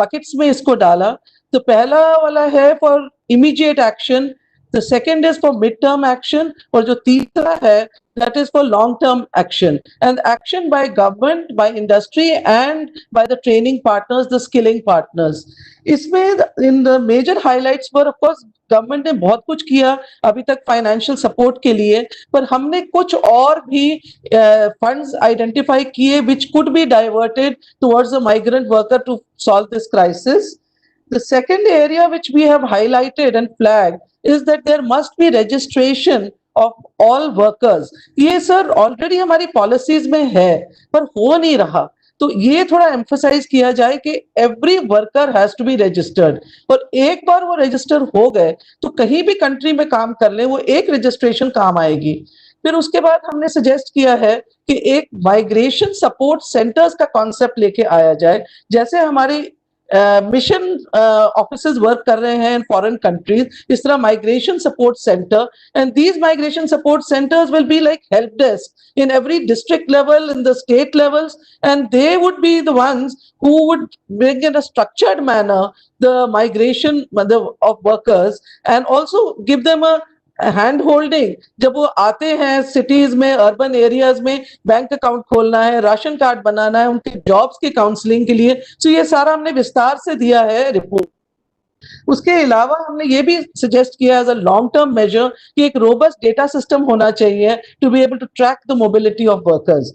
buckets में इसको डाला. तो पहला वाला है for immediate action, the second is for mid-term action, और जो तीसरा है that is for long-term action, and action by government, by industry, and by the training partners, the skilling partners. इसमें in the major highlights were, of course, government ने बहुत कुछ किया अभी तक फाइनेंशियल सपोर्ट के लिए, पर हमने कुछ और भी फंड्स आइडेंटिफाई किए which could be diverted towards the migrant worker to solve this crisis. The second area which we have highlighted and flagged is that there must be registration of all workers. ये sir already हमारी policies में है पर हो नहीं रहा. तो ये थोड़ा एम्फसाइज किया जाए कि every worker has to be registered, और एक बार वो रजिस्टर हो गए तो कहीं भी कंट्री में काम कर ले वो एक रजिस्ट्रेशन काम आएगी। फिर उसके बाद हमने सजेस्ट किया है कि एक माइग्रेशन सपोर्ट सेंटर्स का कॉन्सेप्ट लेके आया जाए, जैसे हमारी मिशन ऑफिसर्स वर्क कर रहे हैं इन फॉरेन कंट्रीज, इस तरह migration support centre, and these migration support centres will be like help desk in every district level, in the state levels, and they would be the ones who would bring in a structured manner the migration of workers, and also give them a hand holding. जब वो आते हैं cities में, urban areas में, bank account खोलना है, ration card बनाना है, उनके जॉब्स की काउंसलिंग के लिए, तो ये सारा हमने विस्तार से दिया है रिपोर्ट। उसके अलावा हमने ये भी सजेस्ट किया as a long term measure कि एक रोबस्ट डेटा सिस्टम होना चाहिए to be able to track the mobility of workers.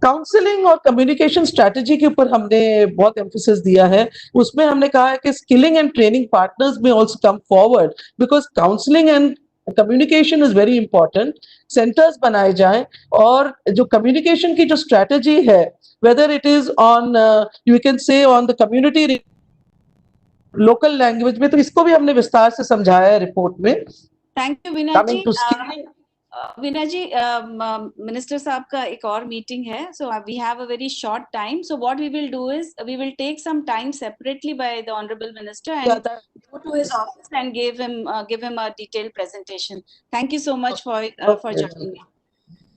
Counselling और कम्युनिकेशन स्ट्रेटजी के ऊपर हमने बहुत एम्फोसिस दिया है। उसमें हमने कहा है कि स्किलिंग एंड ट्रेनिंग पार्टनर्स में also come forward, because counselling and communication is very important. Centres बनाए जाएं, और जो कम्युनिकेशन की जो स्ट्रेटजी है, whether it is on you can say on the community local language में, तो इसको भी हमने विस्तार से समझाया है रिपोर्ट में। Thank you Veena Coming ji. to skilling, Veena ji, minister साहब का एक और मीटिंग है, so we have a very short time, so what we will do is we will take some time separately by the honourable minister and go to his office and give him a detailed presentation. Thank you so much for joining me.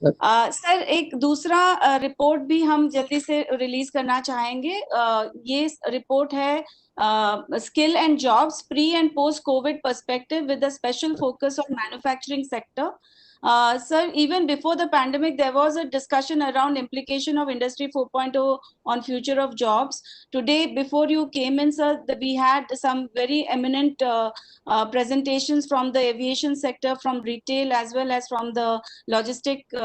Sir, एक दूसरा report भी हम जल्दी से release करना चाहेंगे। ये report है skill and jobs pre and post Covid perspective with a special focus on manufacturing sector. Sir, even before the pandemic, there was a discussion around implication of Industry 4.0 on future of jobs. Today, before you came in, sir, we had some very eminent presentations from the aviation sector, from retail, as well as from the logistic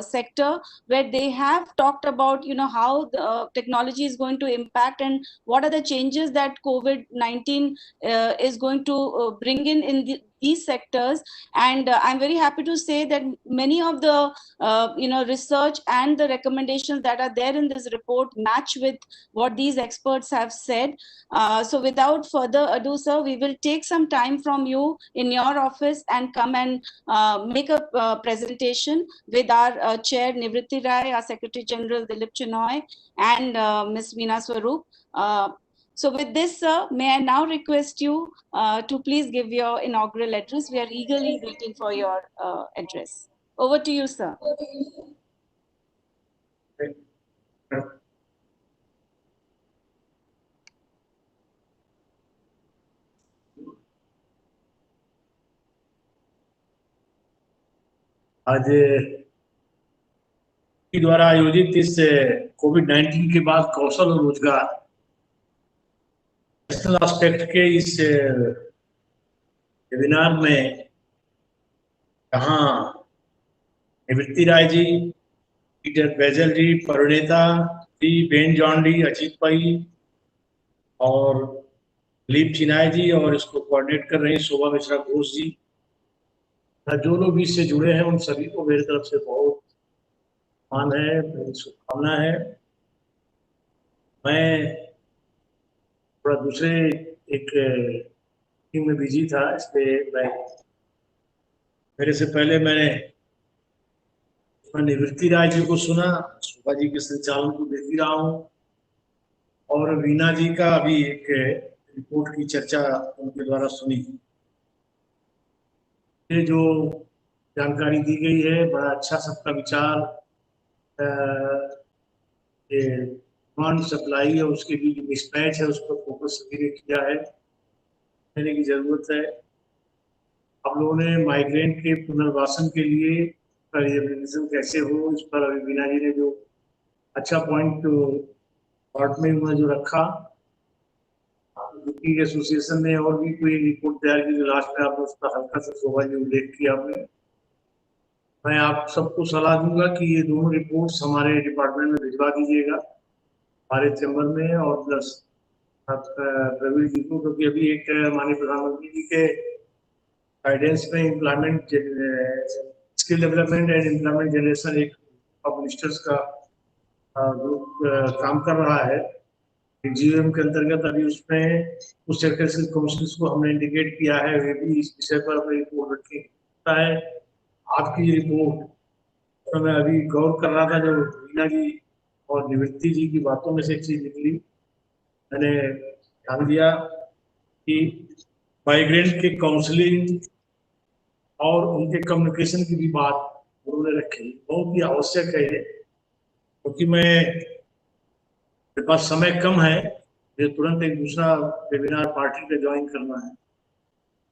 sector, where they have talked about, how the technology is going to impact and what are the changes that COVID-19 is going to bring in these sectors. And I'm very happy to say that many of the research and the recommendations that are there in this report match with what these experts have said. So without further ado, sir, we will take some time from you in your office and come and make a presentation with our chair Nivritti Rai, our Secretary General Dilip Chinoy, and Ms. Veena Swaroop. So with this, sir, may I now request you to please give your inaugural address. We are eagerly waiting for your address. Over to you, sir. आज के द्वारा आयोजित इस कोविड-19 के बाद कौशल और रोजगार national aspect के इस वेबिनार में जहाँ निवृत्ति राय जी, पीटर बैजल जी, परिणीता जी, बेन जॉन डी, अजीत भाई और दिलीप चिनाय जी, और इसको कोऑर्डिनेट कर रहे हैं शोभा मिश्रा घोष जी, जो लोग इससे जुड़े हैं उन सभी को मेरी तरफ से बहुत मान है, शुभकामना है। मैं थोड़ा दूसरे एक टीम में बिजी था, इसलिए मेरे से पहले मैंने निवृत्ति राय जी को सुना, शोभा जी के संचालन को देख ही रहा हूँ, और वीना जी का अभी एक रिपोर्ट की चर्चा उनके द्वारा सुनी। ये जो जानकारी दी गई है, बड़ा अच्छा सबका विचार, डिमांड सप्लाई और उसके बीच मिसमैच है, उस पर फोकस सभी ने किया है, देने की जरूरत है। आप लोगों ने माइग्रेंट के पुनर्वासन के लिए रिहैबिलिटेशन कैसे हो, इस पर अभी वीना जी ने जो अच्छा पॉइंट पार्ट में उन्होंने जो रखा, बुकिंग एसोसिएशन ने और भी कोई रिपोर्ट तैयार की, लास्ट में आपने उसका हल्का सा शोभा जी उल्लेख किया आपने। मैं आप सबको सलाह दूंगा कि ये दोनों रिपोर्ट्स हमारे डिपार्टमेंट में भिजवा दीजिएगा हमारे चैम्बर में, और प्लस प्रवीण जी को, क्योंकि अभी एक माननीय प्रधानमंत्री जी के गाइडेंस में employment skill development and employment generation एक ऑफ मिनिस्टर्स का ग्रुप काम कर रहा है GOM के अंतर्गत। अभी उसमें उस सेक्टर से कमिश्नर्स को हमने इंडिकेट किया है, वे भी इस विषय पर अपनी रिपोर्ट रखें है। आपकी रिपोर्ट तो मैं अभी गौर कर रहा था, जो मीना जी और निवृत्ति जी की बातों में से एक चीज निकली, मैंने ध्यान दिया कि माइग्रेंट के काउंसलिंग और उनके कम्युनिकेशन की भी बात उन्होंने रखी। बहुत ही आवश्यक है ये, क्योंकि मेरे पास समय कम है, मुझे तुरंत एक दूसरा वेबिनार पार्टी का ज्वाइन करना है,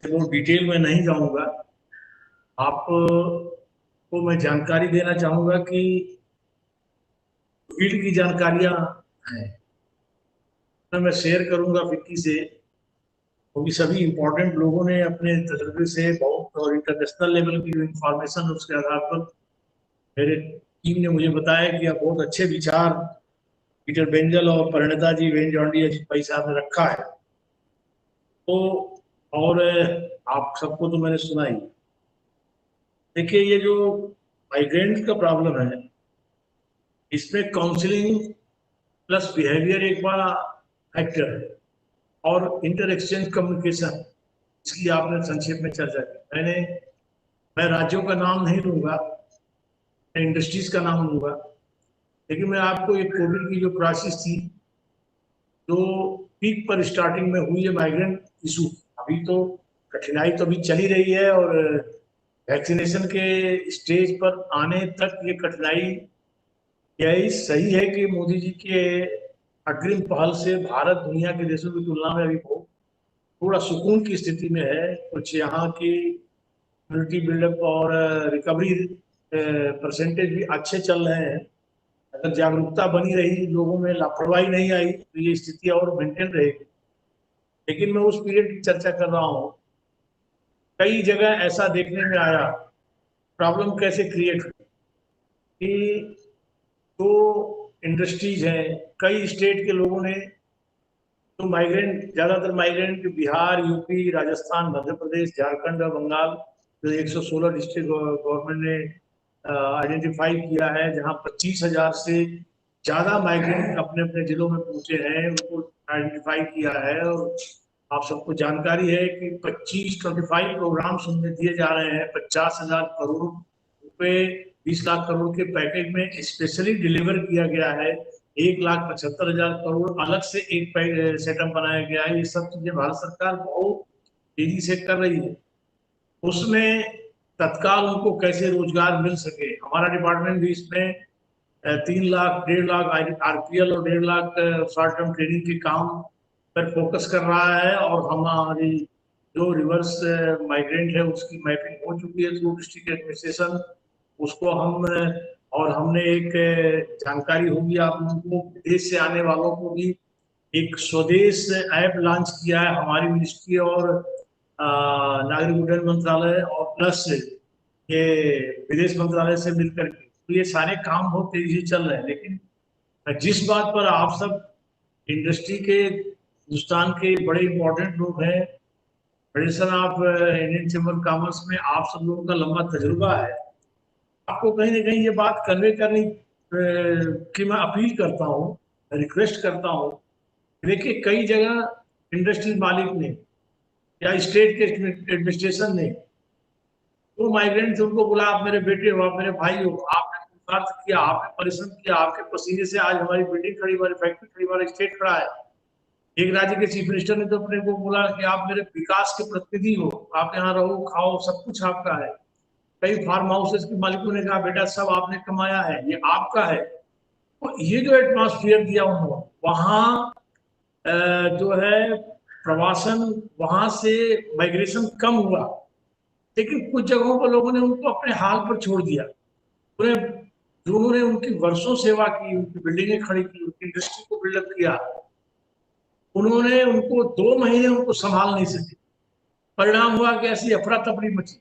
तो वो डिटेल में नहीं जाऊंगा। आपको मैं जानकारी देना चाहूंगा कि फील्ड की जानकारियां हैं, मैं शेयर करूंगा फिक्की से, क्योंकि सभी इंपॉर्टेंट लोगों ने अपने तजर्बे से बहुत, और इंटरनेशनल लेवल की जो इंफॉर्मेशन उसके आधार पर मेरे टीम ने मुझे बताया कि आप बहुत अच्छे विचार पीटर बेंजल और परिणीता जी, वेन जॉन्डी, अजीत भाई साहब ने रखा है। तो और आप सबको तो मैंने सुना ही। देखिए, ये जो माइग्रेंट का प्रॉब्लम है, इसमें काउंसलिंग प्लस बिहेवियर एक बड़ा फैक्टर है, और इंटर एक्सचेंज कम्युनिकेशन, इसकी आपने संक्षेप में चर्चा की। मैं राज्यों का नाम नहीं लूंगा, मैं इंडस्ट्रीज का नाम लूंगा, लेकिन मैं आपको एक कोविड की जो क्राइसिस थी, जो पीक पर स्टार्टिंग में हुई है माइग्रेंट इशू, अभी तो कठिनाई तो अभी चली रही है, और वैक्सीनेशन के स्टेज पर आने तक ये कठिनाई, यही सही है कि मोदी जी के अग्रिम पहल से भारत दुनिया के देशों की तुलना में अभी बहुत थोड़ा सुकून की स्थिति में है। कुछ यहाँ की इम्यूनिटी बिल्डअप और रिकवरी परसेंटेज भी अच्छे चल रहे हैं। अगर जागरूकता बनी रही, लोगों में लापरवाही नहीं आई, तो ये स्थिति और मेंटेन रहेगी। लेकिन मैं उस पीरियड की चर्चा कर रहा हूँ, कई जगह ऐसा देखने में आया, प्रॉब्लम कैसे क्रिएट हुई कि तो इंडस्ट्रीज हैं, कई स्टेट के लोगों ने, तो माइग्रेंट, ज्यादातर माइग्रेंट बिहार, यूपी, राजस्थान, मध्य प्रदेश, झारखंड और बंगाल, जो 116 डिस्ट्रिक्ट गवर्नमेंट ने आइडेंटिफाई किया है, जहां 25,000 से ज्यादा माइग्रेंट अपने अपने जिलों में पहुंचे हैं, उनको आइडेंटिफाई किया है। और आप सबको जानकारी है कि 25 प्रोग्राम्स उनमें दिए जा रहे हैं। 50,000 करोड़ रुपए, 20 लाख करोड़ के पैकेज में स्पेशली डिलीवर किया गया है। 1,75,000 करोड़ अलग से एक सेटअप बनाया गया है। ये सब चीजें भारत सरकार बहुत तेजी से कर रही है। उसमें तत्काल उनको कैसे रोजगार मिल सके, हमारा डिपार्टमेंट भी इसमें 3 लाख, 1.5 लाख RPL और 1.5 लाख शॉर्ट टर्म ट्रेनिंग के काम पर फोकस कर रहा है। और हमारी जो रिवर्स माइग्रेंट है, उसकी मैपिंग हो चुकी है थ्रू डिस्ट्रिक्ट एडमिनिस्ट्रेशन। उसको और हमने एक जानकारी होगी आप लोगों को, विदेश से आने वालों को भी एक स्वदेश ऐप लॉन्च किया है हमारी मिनिस्ट्री और नागरिक उड्डयन मंत्रालय, और प्लस ये विदेश मंत्रालय से मिलकर के। तो ये सारे काम बहुत तेजी से चल रहे हैं। लेकिन जिस बात पर आप सब इंडस्ट्री के, हिंदुस्तान के बड़े इंपॉर्टेंट लोग हैं, federation of Indian chamber of commerce में आप सब लोगों का लंबा तजुर्बा है, आपको कहीं ना कहीं ये बात कन्वे करनी कि मैं अपील करता हूँ, रिक्वेस्ट करता हूँ। देखिए, कई जगह इंडस्ट्री मालिक ने या स्टेट के एडमिनिस्ट्रेशन ने वो माइग्रेंट से उनको बोला, आप मेरे बेटे हो, आप मेरे भाई हो, आपने पुरुषार्थ किया, आपने परिश्रम किया, आपके पसीने से आज हमारी बिल्डिंग खड़ी, हमारी फैक्ट्री खड़ी, हमारा स्टेट खड़ा है। एक राज्य के चीफ मिनिस्टर ने तो अपने को बोला कि आप मेरे विकास के प्रतिनिधि हो, आप यहाँ रहो, खाओ, सब कुछ आपका है। कई फार्म हाउसेस के मालिकों ने कहा, बेटा सब आपने कमाया है, ये आपका है। तो ये जो एटमॉस्फेयर दिया उन्होंने, वहाँ जो है प्रवासन, वहां से माइग्रेशन कम हुआ, लेकिन कुछ जगहों पर लोगों ने उनको अपने हाल पर छोड़ दिया। उन्हें, जिन्होंने उनकी वर्षों सेवा की, उनकी बिल्डिंगें खड़ी की, उनकी इंडस्ट्री को बिल्डअप किया, उन्होंने उनको 2 महीने उनको संभाल नहीं सके। परिणाम हुआ कि ऐसी अफरा तफरी मची।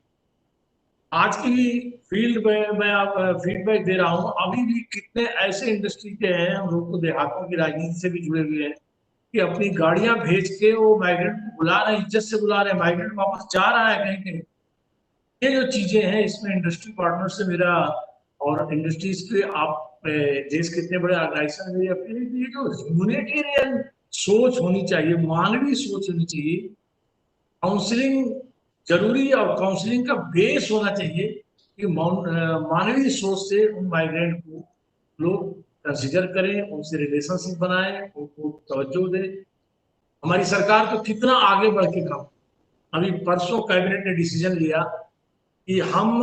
आज की फील्ड में मैं आप फीडबैक दे रहा हूँ, अभी भी कितने ऐसे इंडस्ट्री के हैं, हम लोग तो देहातों की राजनीति से भी जुड़े हुए हैं, कि अपनी गाड़ियां भेज के वो माइग्रेंट को बुला रहे हैं, इज्जत से बुला रहे हैं, माइग्रेंट वापस जा रहा है कहीं कहीं। ये जो चीजें हैं, इसमें इंडस्ट्री पार्टनर से मेरा और इंडस्ट्रीज के आप देश के इतने बड़े ऑर्गेनाइजेशन में अपनी ये जो ह्यूमैनिटेरियन सोच होनी चाहिए, मानवीय सोच होनी चाहिए, काउंसलिंग जरूरी और काउंसलिंग का बेस होना चाहिए कि मानवीय सोच से उन माइग्रेंट को लोग कंसिडर करें, उनसे रिलेशनशिप बनाएं, उनको तवज्जो दें। हमारी सरकार तो कितना आगे बढ़ के काम, अभी परसों कैबिनेट ने डिसीजन लिया कि हम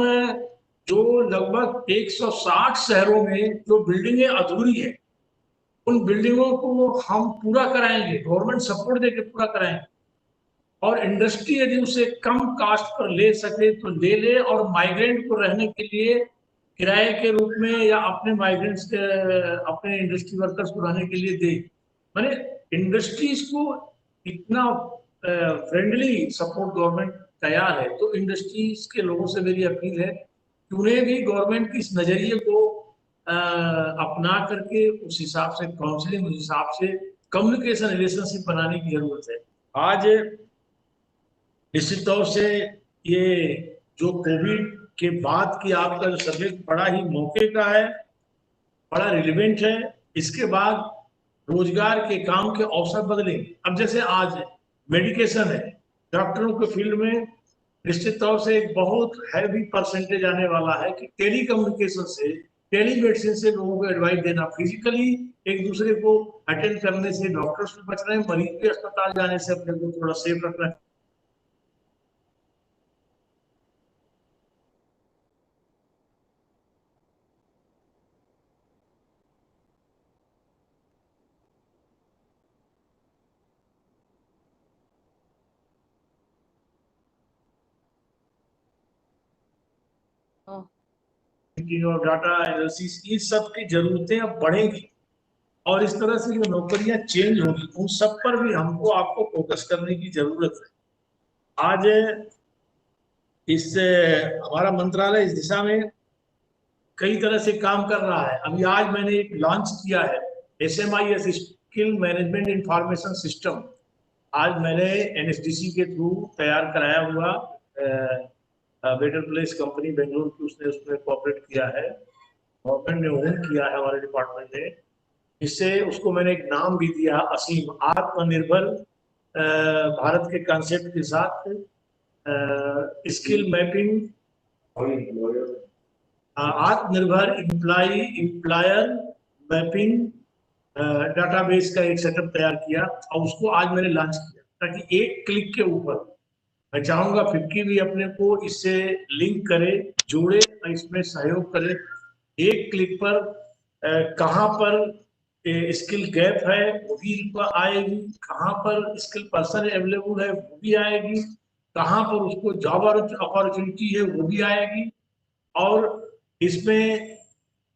जो लगभग 160 शहरों में जो बिल्डिंगें अधूरी है उन बिल्डिंगों को हम पूरा कराएंगे, गवर्नमेंट सपोर्ट देके पूरा कराएंगे। और इंडस्ट्री यदि उसे कम कास्ट पर ले सके तो ले ले, और माइग्रेंट को रहने के लिए किराए के रूप में या अपने माइग्रेंट्स के अपने इंडस्ट्री वर्कर्स को रहने के लिए दे। माने इंडस्ट्रीज को इतना फ्रेंडली सपोर्ट गवर्नमेंट तैयार है, तो इंडस्ट्रीज के लोगों से मेरी अपील है कि उन्हें भी गवर्नमेंट के इस नजरिए को अपना करके उस हिसाब से काउंसलिंग, उस हिसाब से कम्युनिकेशन रिलेशनशिप बनाने की जरूरत है। आज निश्चित तौर से ये जो कोविड के बाद की आपका जो सब्जेक्ट बड़ा ही मौके का है, बड़ा रिलेवेंट है। इसके बाद रोजगार के काम के अवसर बदलेंगे। अब जैसे आज मेडिकेशन है, डॉक्टरों के फील्ड में निश्चित तौर से एक बहुत हैवी परसेंटेज आने वाला है कि टेली कम्युनिकेशन से, टेली मेडिसिन से लोगों को एडवाइस देना, फिजिकली एक दूसरे को अटेंड करने से डॉक्टर्स भी बच रहे हैं, मरीज भी अस्पताल जाने से अपने को थोड़ा सेफ रखना है। और डाटा एनालिसिस, इन सब की जरूरतें अब बढ़ेंगी और इस तरह से जो नौकरियां चेंज होगी उन सब पर भी हमको आपको फोकस करने की जरूरत है। आज इस हमारा मंत्रालय इस दिशा में कई तरह से काम कर रहा है। अभी आज मैंने एक लॉन्च किया है SMIS, skill management information system. आज मैंने NSDC के थ्रू तैयार कराया हुआ, बेटर प्लेस कंपनी बेंगलुरु की उसने उसमें कोऑपरेट किया है, गवर्नमेंट ने ओन किया है हमारे डिपार्टमेंट ने। इससे उसको मैंने एक नाम भी दिया, असीम आत्मनिर्भर भारत के कंसेप्ट के साथ स्किल मैपिंग, आत्मनिर्भर एम्प्लॉयर मैपिंग डाटाबेस का एक सेटअप तैयार किया और उसको आज मैंने लॉन्च किया, ताकि एक क्लिक के ऊपर, मैं चाहूंगा फिक्की भी अपने को इससे लिंक करे, जोड़े, इसमें सहयोग करे। एक क्लिक पर कहाँ पर स्किल गैप है वो भी आएगी, कहाँ पर स्किल पर्सन अवेलेबल है वो भी आएगी, कहाँ पर उसको जॉब अपॉर्चुनिटी है वो भी आएगी। और इसमें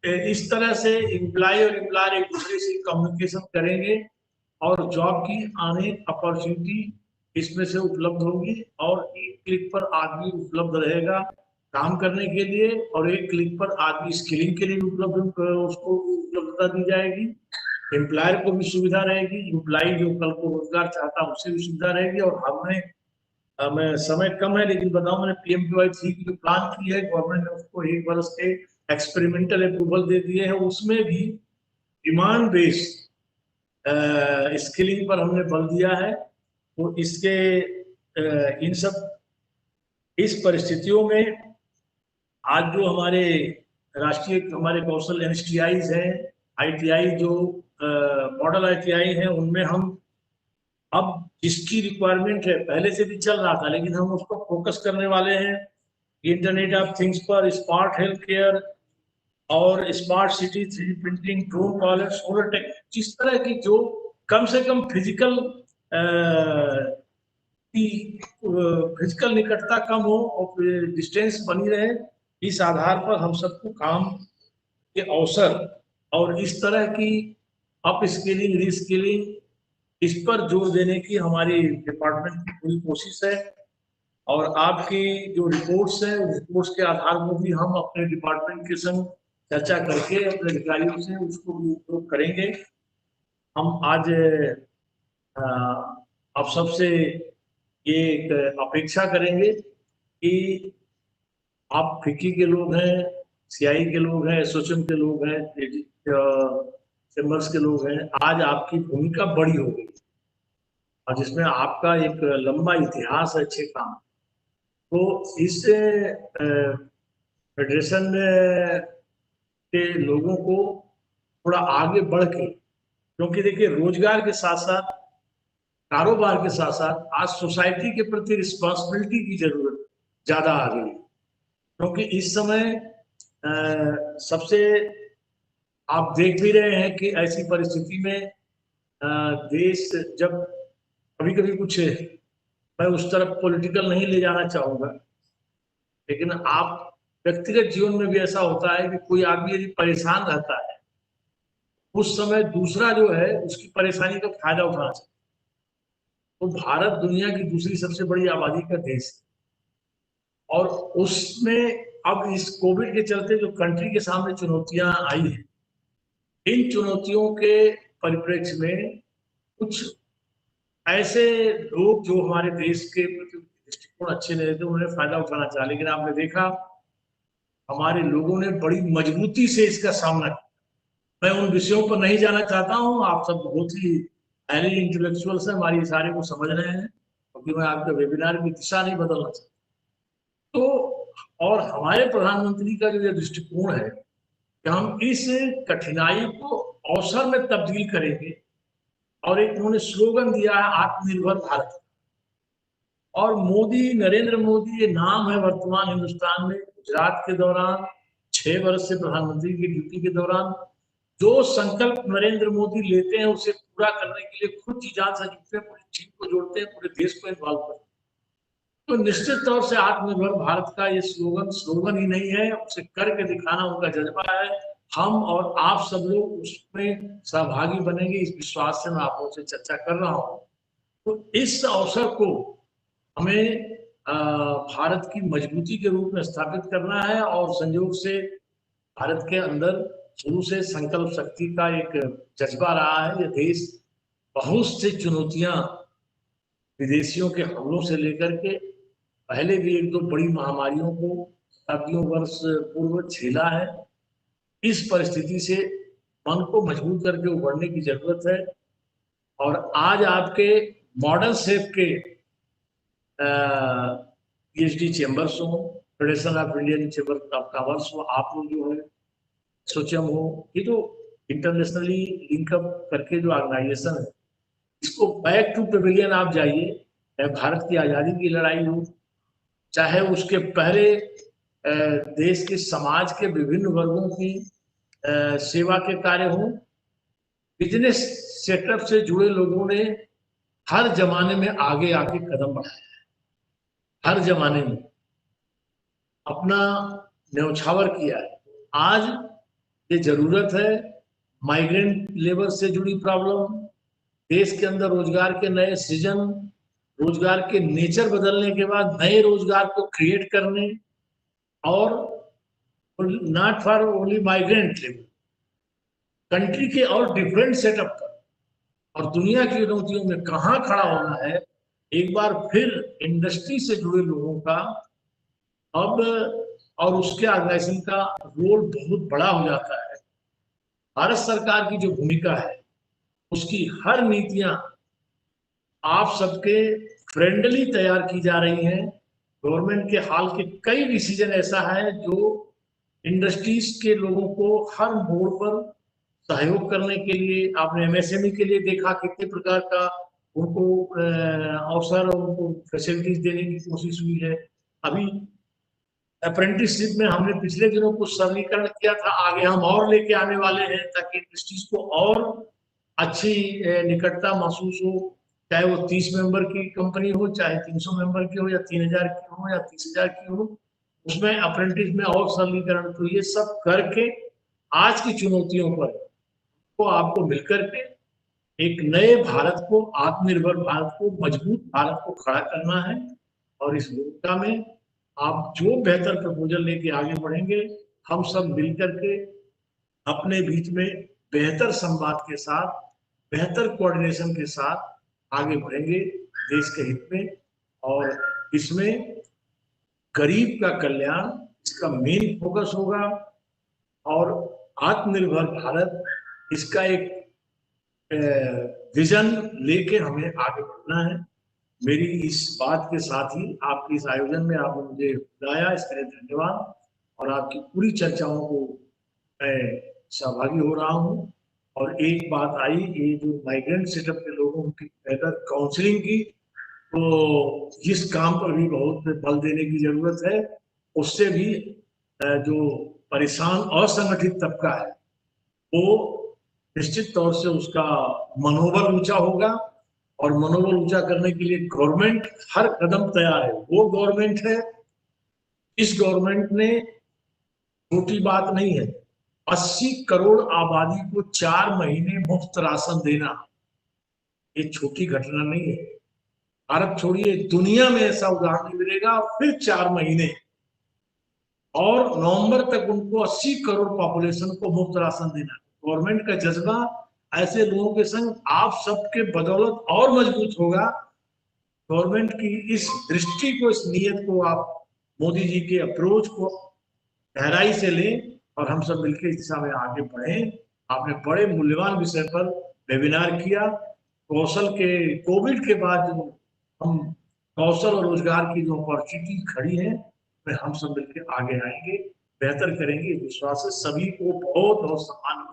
इस तरह से एम्प्लॉय और एम्प्लॉयर एक दूसरे से कम्युनिकेशन करेंगे और जॉब की आने अपॉर्चुनिटी इसमें से उपलब्ध होगी। और एक क्लिक पर आदमी उपलब्ध रहेगा काम करने के लिए, और एक क्लिक पर आदमी स्किलिंग के लिए उपलब्ध, उसको उपलब्धता दी जाएगी। एम्प्लॉयर को भी सुविधा रहेगी, एम्प्लॉय जो कल को रोजगार चाहता है उससे भी सुविधा रहेगी। और हमने मैं समय कम है लेकिन बताऊं, मैंने PMKY3 की जो प्लान की है, गवर्नमेंट ने उसको 1 वर्ष के एक्सपेरिमेंटल अप्रूवल दे दिए हैं। उसमें भी डिमांड बेस्ड स्किलिंग पर हमने बल दिया है। तो इसके इन सब इस परिस्थितियों में आज जो हमारे राष्ट्रीय हमारे कौशल NSTIs हैं, ITI जो मॉडल ITI हैं, उनमें हम अब जिसकी रिक्वायरमेंट है, पहले से भी चल रहा था लेकिन हम उसको फोकस करने वाले हैं। इंटरनेट ऑफ थिंग्स पर, स्मार्ट हेल्थ केयर और smart city, 3D printing, drone collar, solar tech, जिस तरह की जो कम से कम फिजिकल निकटता कम हो और डिस्टेंस बनी रहे, इस आधार पर हम सबको काम के अवसर और इस तरह की अप स्किलिंग, रीस्किलिंग, इस पर जोर देने की हमारी डिपार्टमेंट की पूरी कोशिश है। और आपकी जो रिपोर्ट्स है, उस रिपोर्ट्स के आधार पर भी हम अपने डिपार्टमेंट के संग चर्चा करके अपने अधिकारियों से उसको भी उपयोग करेंगे। हम आज आप सबसे ये एक अपेक्षा करेंगे कि आप फिक्की के लोग हैं, CI के लोग हैं, एसोसिएशन के लोग हैं, चैम्बर्स के लोग हैं, आज आपकी भूमिका बड़ी हो गई और जिसमें आपका एक लंबा इतिहास है अच्छे काम। तो इस फेडरेशन के लोगों को थोड़ा आगे बढ़ के, क्योंकि देखिए रोजगार के साथ साथ, कारोबार के साथ साथ आज सोसाइटी के प्रति रिस्पॉन्सिबिलिटी की जरूरत ज्यादा आ गई है। क्योंकि इस समय सबसे आप देख भी रहे हैं कि ऐसी परिस्थिति में देश जब कभी कभी कुछ, मैं उस तरफ पॉलिटिकल नहीं ले जाना चाहूंगा, लेकिन आप व्यक्तिगत जीवन में भी ऐसा होता है कि कोई आदमी यदि परेशान रहता है, उस समय दूसरा जो है उसकी परेशानी का फायदा उठाना चाहिए। तो भारत दुनिया की दूसरी सबसे बड़ी आबादी का देश है और उसमें अब इस कोविड के चलते जो कंट्री के सामने चुनौतियां आई हैं, इन चुनौतियों के परिप्रेक्ष्य में कुछ ऐसे लोग जो हमारे देश के दृष्टिकोण अच्छे नहीं थे, उन्हें फायदा उठाना चाहा। लेकिन आपने देखा हमारे लोगों ने बड़ी मजबूती से इसका सामना किया। मैं उन विषयों पर नहीं जाना चाहता हूं, आप सब बहुत ही हाईली इंटेलेक्चुअल्स हैं, हमारी इशारे को समझ रहे हैं, क्योंकि मैं आपके वेबिनार की दिशा नहीं बदलना चाहता। तो और हमारे प्रधानमंत्री का जो ये दृष्टिकोण है कि हम इस कठिनाई को अवसर में तब्दील करेंगे, और एक उन्होंने स्लोगन दिया है आत्मनिर्भर भारत, और मोदी, नरेंद्र मोदी ये नाम है वर्तमान हिंदुस्तान में। गुजरात के दौरान 6 वर्ष से प्रधानमंत्री की ड्यूटी के दौरान जो संकल्प नरेंद्र मोदी लेते हैं उसे पूरा करने के लिए खुद जी जान से जुटते हैं, पूरी टीम को जोड़ते हैं, पूरे देश को इन्वॉल्व करते हैं। तो निश्चित तौर से आत्मनिर्भर भारत का ये स्लोगन ही नहीं है, उसे करके दिखाना उनका जज्बा है। हम और आप सब लोग उसमें सहभागी बनेंगे, इस विश्वास से मैं आप लोगों से चर्चा कर रहा हूँ। तो इस अवसर को हमें भारत की मजबूती के रूप में स्थापित करना है, और संयोग से भारत के अंदर शुरू से संकल्प शक्ति का एक जज्बा रहा है। ये देश बहुत सी चुनौतियां विदेशियों के हमलों से लेकर के पहले भी 1-2 बड़ी महामारियों को शताब्दियों वर्ष पूर्व झेला है। इस परिस्थिति से मन को मजबूत करके उभरने की जरूरत है। और आज आपके मॉडर्न सेफ के PhD चैम्बर्स हो, federation of Indian chamber of commerce हो, आप लोग जो है सोचम हो, ये जो इंटरनेशनली लिंकअप करके जो ऑर्गेनाइजेशन है, इसको बैक टू पेविलियन आप जाइए। चाहे भारत की आज़ादी की लड़ाई हो, चाहे उसके पहले देश के समाज के विभिन्न वर्गों की सेवा के कार्य हो, बिजनेस सेटअप से जुड़े लोगों ने हर जमाने में आगे आके कदम बढ़ाया, हर जमाने में अपना न्यौछावर किया है। आज ये जरूरत है, माइग्रेंट लेबर से जुड़ी प्रॉब्लम, देश के अंदर रोजगार के नए सृजन, रोजगार के नेचर बदलने के बाद नए रोजगार को क्रिएट करने, और not for only migrant labour, country के और डिफरेंट सेटअप पर और दुनिया की चुनौतियों में कहाँ खड़ा होना है। एक बार फिर इंडस्ट्री से जुड़े लोगों का अब और उसके ऑर्गेनाइजेशन का रोल बहुत बड़ा हो जाता है। भारत सरकार की जो भूमिका है, उसकी हर नीतियां आप सबके फ्रेंडली तैयार की जा रही हैं। गवर्नमेंट के हाल के कई डिसीजन ऐसा है जो इंडस्ट्रीज के लोगों को हर मोड़ पर सहयोग करने के लिए, आपने MSME के लिए देखा कितने प्रकार का उनको अवसर और उनको फैसिलिटीज देने की कोशिश हुई है। अभी अप्रेंटिसशिप में हमने पिछले दिनों कुछ सरलीकरण किया था, आगे हम और लेके आने वाले हैं ताकि इंडस्ट्रीज को और अच्छी निकटता महसूस हो। चाहे वो 30 मेंबर की कंपनी हो, चाहे 300 मेंबर की हो, या 3000 की हो, या 30,000 की हो, उसमें अप्रेंटिस में और सरलीकरण। तो ये सब करके आज की चुनौतियों पर तो आपको मिलकर के एक नए भारत को, आत्मनिर्भर भारत को, मजबूत भारत को खड़ा करना है। और इस भूमिका में आप जो बेहतर प्रपोजल लेके आगे बढ़ेंगे, हम सब मिलकर के अपने बीच में बेहतर संवाद के साथ, बेहतर कोऑर्डिनेशन के साथ आगे बढ़ेंगे देश के हित में। और इसमें गरीब का कल्याण इसका मेन फोकस होगा। और आत्मनिर्भर भारत, इसका एक विजन लेके हमें आगे बढ़ना है। मेरी इस बात के साथ ही आपके इस आयोजन में आपने मुझे बुलाया, इसके लिए धन्यवाद। और आपकी पूरी चर्चाओं को मैं सहभागी हो रहा हूँ। और एक बात आई, ये जो माइग्रेंट सेटअप के लोगों की बेहतर काउंसलिंग की, तो जिस काम पर भी बहुत बल देने की जरूरत है, उससे भी जो परेशान असंगठित तबका है वो निश्चित तौर से उसका मनोबल ऊंचा होगा। और मनोबल ऊंचा करने के लिए गवर्नमेंट हर कदम तैयार है। वो गवर्नमेंट है, इस गवर्नमेंट ने छोटी बात नहीं है, 80 करोड़ आबादी को 4 महीने मुफ्त राशन देना, ये छोटी घटना नहीं है। भारत छोड़िए, दुनिया में ऐसा उदाहरण नहीं मिलेगा। फिर 4 महीने और नवंबर तक उनको 80 करोड़ पॉपुलेशन को मुफ्त राशन देना। गवर्नमेंट का जज्बा ऐसे लोगों के संग आप सबके बदौलत और मजबूत होगा। गवर्नमेंट की इस दृष्टि को, इस नीयत को आप मोदी जी के अप्रोच को गहराई से लें और हम सब मिलकर इस दिशा में आगे बढ़ें। आपने बड़े मूल्यवान विषय पर वेबिनार किया। कौशल के, कोविड के बाद जो हम कौशल और रोजगार की जो अपॉर्चुनिटी खड़ी है, हम सब मिलकर आगे आएंगे, बेहतर करेंगे। विश्वास है। सभी को बहुत बहुत सम्मान।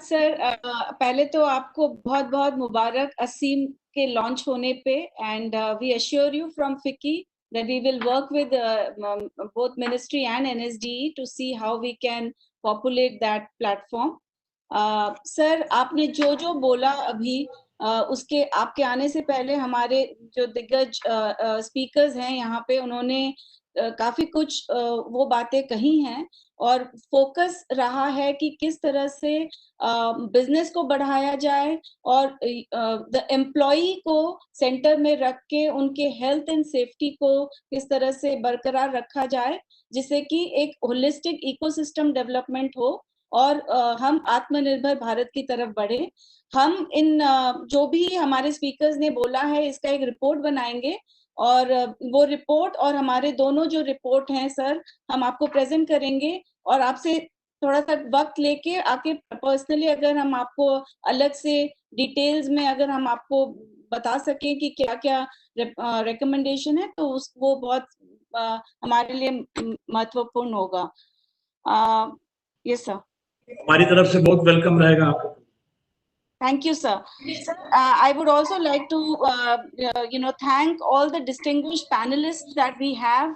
सर, पहले तो आपको बहुत बहुत मुबारक असीम के लॉन्च होने पे, and we assure you from FICCI that we will work with both ministry and NSDE to see how we can populate that platform. Sir, आपने जो जो बोला अभी, उसके आपके आने से पहले हमारे जो दिग्गज स्पीकर्स हैं यहाँ पे, उन्होंने काफी कुछ वो बातें कही हैं। और फोकस रहा है कि किस तरह से बिजनेस को बढ़ाया जाए और द एम्प्लॉई को सेंटर में रख के उनके हेल्थ एंड सेफ्टी को किस तरह से बरकरार रखा जाए, जिससे कि एक होलिस्टिक इकोसिस्टम डेवलपमेंट हो और हम आत्मनिर्भर भारत की तरफ बढ़े। हम इन जो भी हमारे स्पीकर्स ने बोला है, इसका एक रिपोर्ट बनाएंगे और वो रिपोर्ट और हमारे दोनों जो रिपोर्ट हैं सर, हम आपको प्रेजेंट करेंगे। और आपसे थोड़ा सा वक्त लेके आके पर्सनली अगर हम आपको अलग से डिटेल्स में अगर हम आपको बता सकें कि क्या क्या रिकमेंडेशन है, तो वो बहुत हमारे लिए महत्वपूर्ण होगा। यस सर, हमारी तरफ से बहुत वेलकम रहेगा आपको। Thank you, sir. Sir, I would also like to, thank all the distinguished panelists that we have,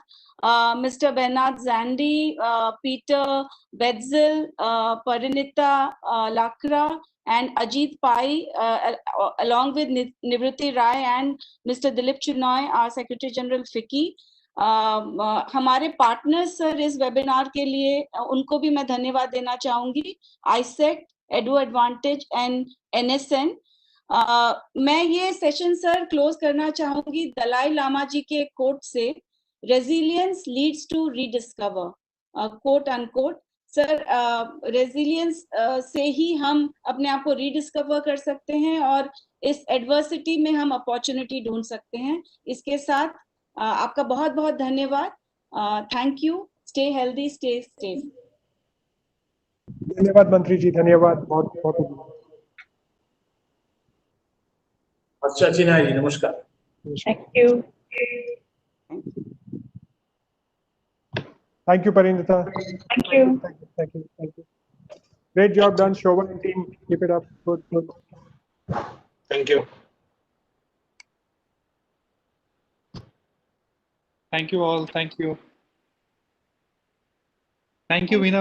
Mr. Bernard Zandi, Peter Betzel, Parinita Lakra, and Ajit Pai, along with Nivruti Rai and Mr. Dilip Chinoy, our Secretary General FICCI. हमारे partners sir इस webinar के लिए, उनको भी मैं धन्यवाद देना चाहूंगी, आईसेट, एडू एडवांटेज एंड NSN। मैं ये सेशन सर क्लोज करना चाहूंगी दलाई लामा जी के कोट से, resilience leads to rediscover, quote unquote. Sir, resilience से ही हम अपने आप को रीडिस्कवर कर सकते हैं और इस एडवर्सिटी में हम अपॉर्चुनिटी ढूंढ सकते हैं। इसके साथ आपका बहुत बहुत धन्यवाद। Thank you. Stay healthy, stay safe. धन्यवाद मंत्री जी, धन्यवाद बहुत बहुत। अच्छा चिन्हा जी, नमस्कार। Thank you. Thank you, Parinita. Thank you. Thank you. Great job done, Shovan and team. Keep it up. Good. Thank you. Thank you all. Thank you. Thank you, Veena.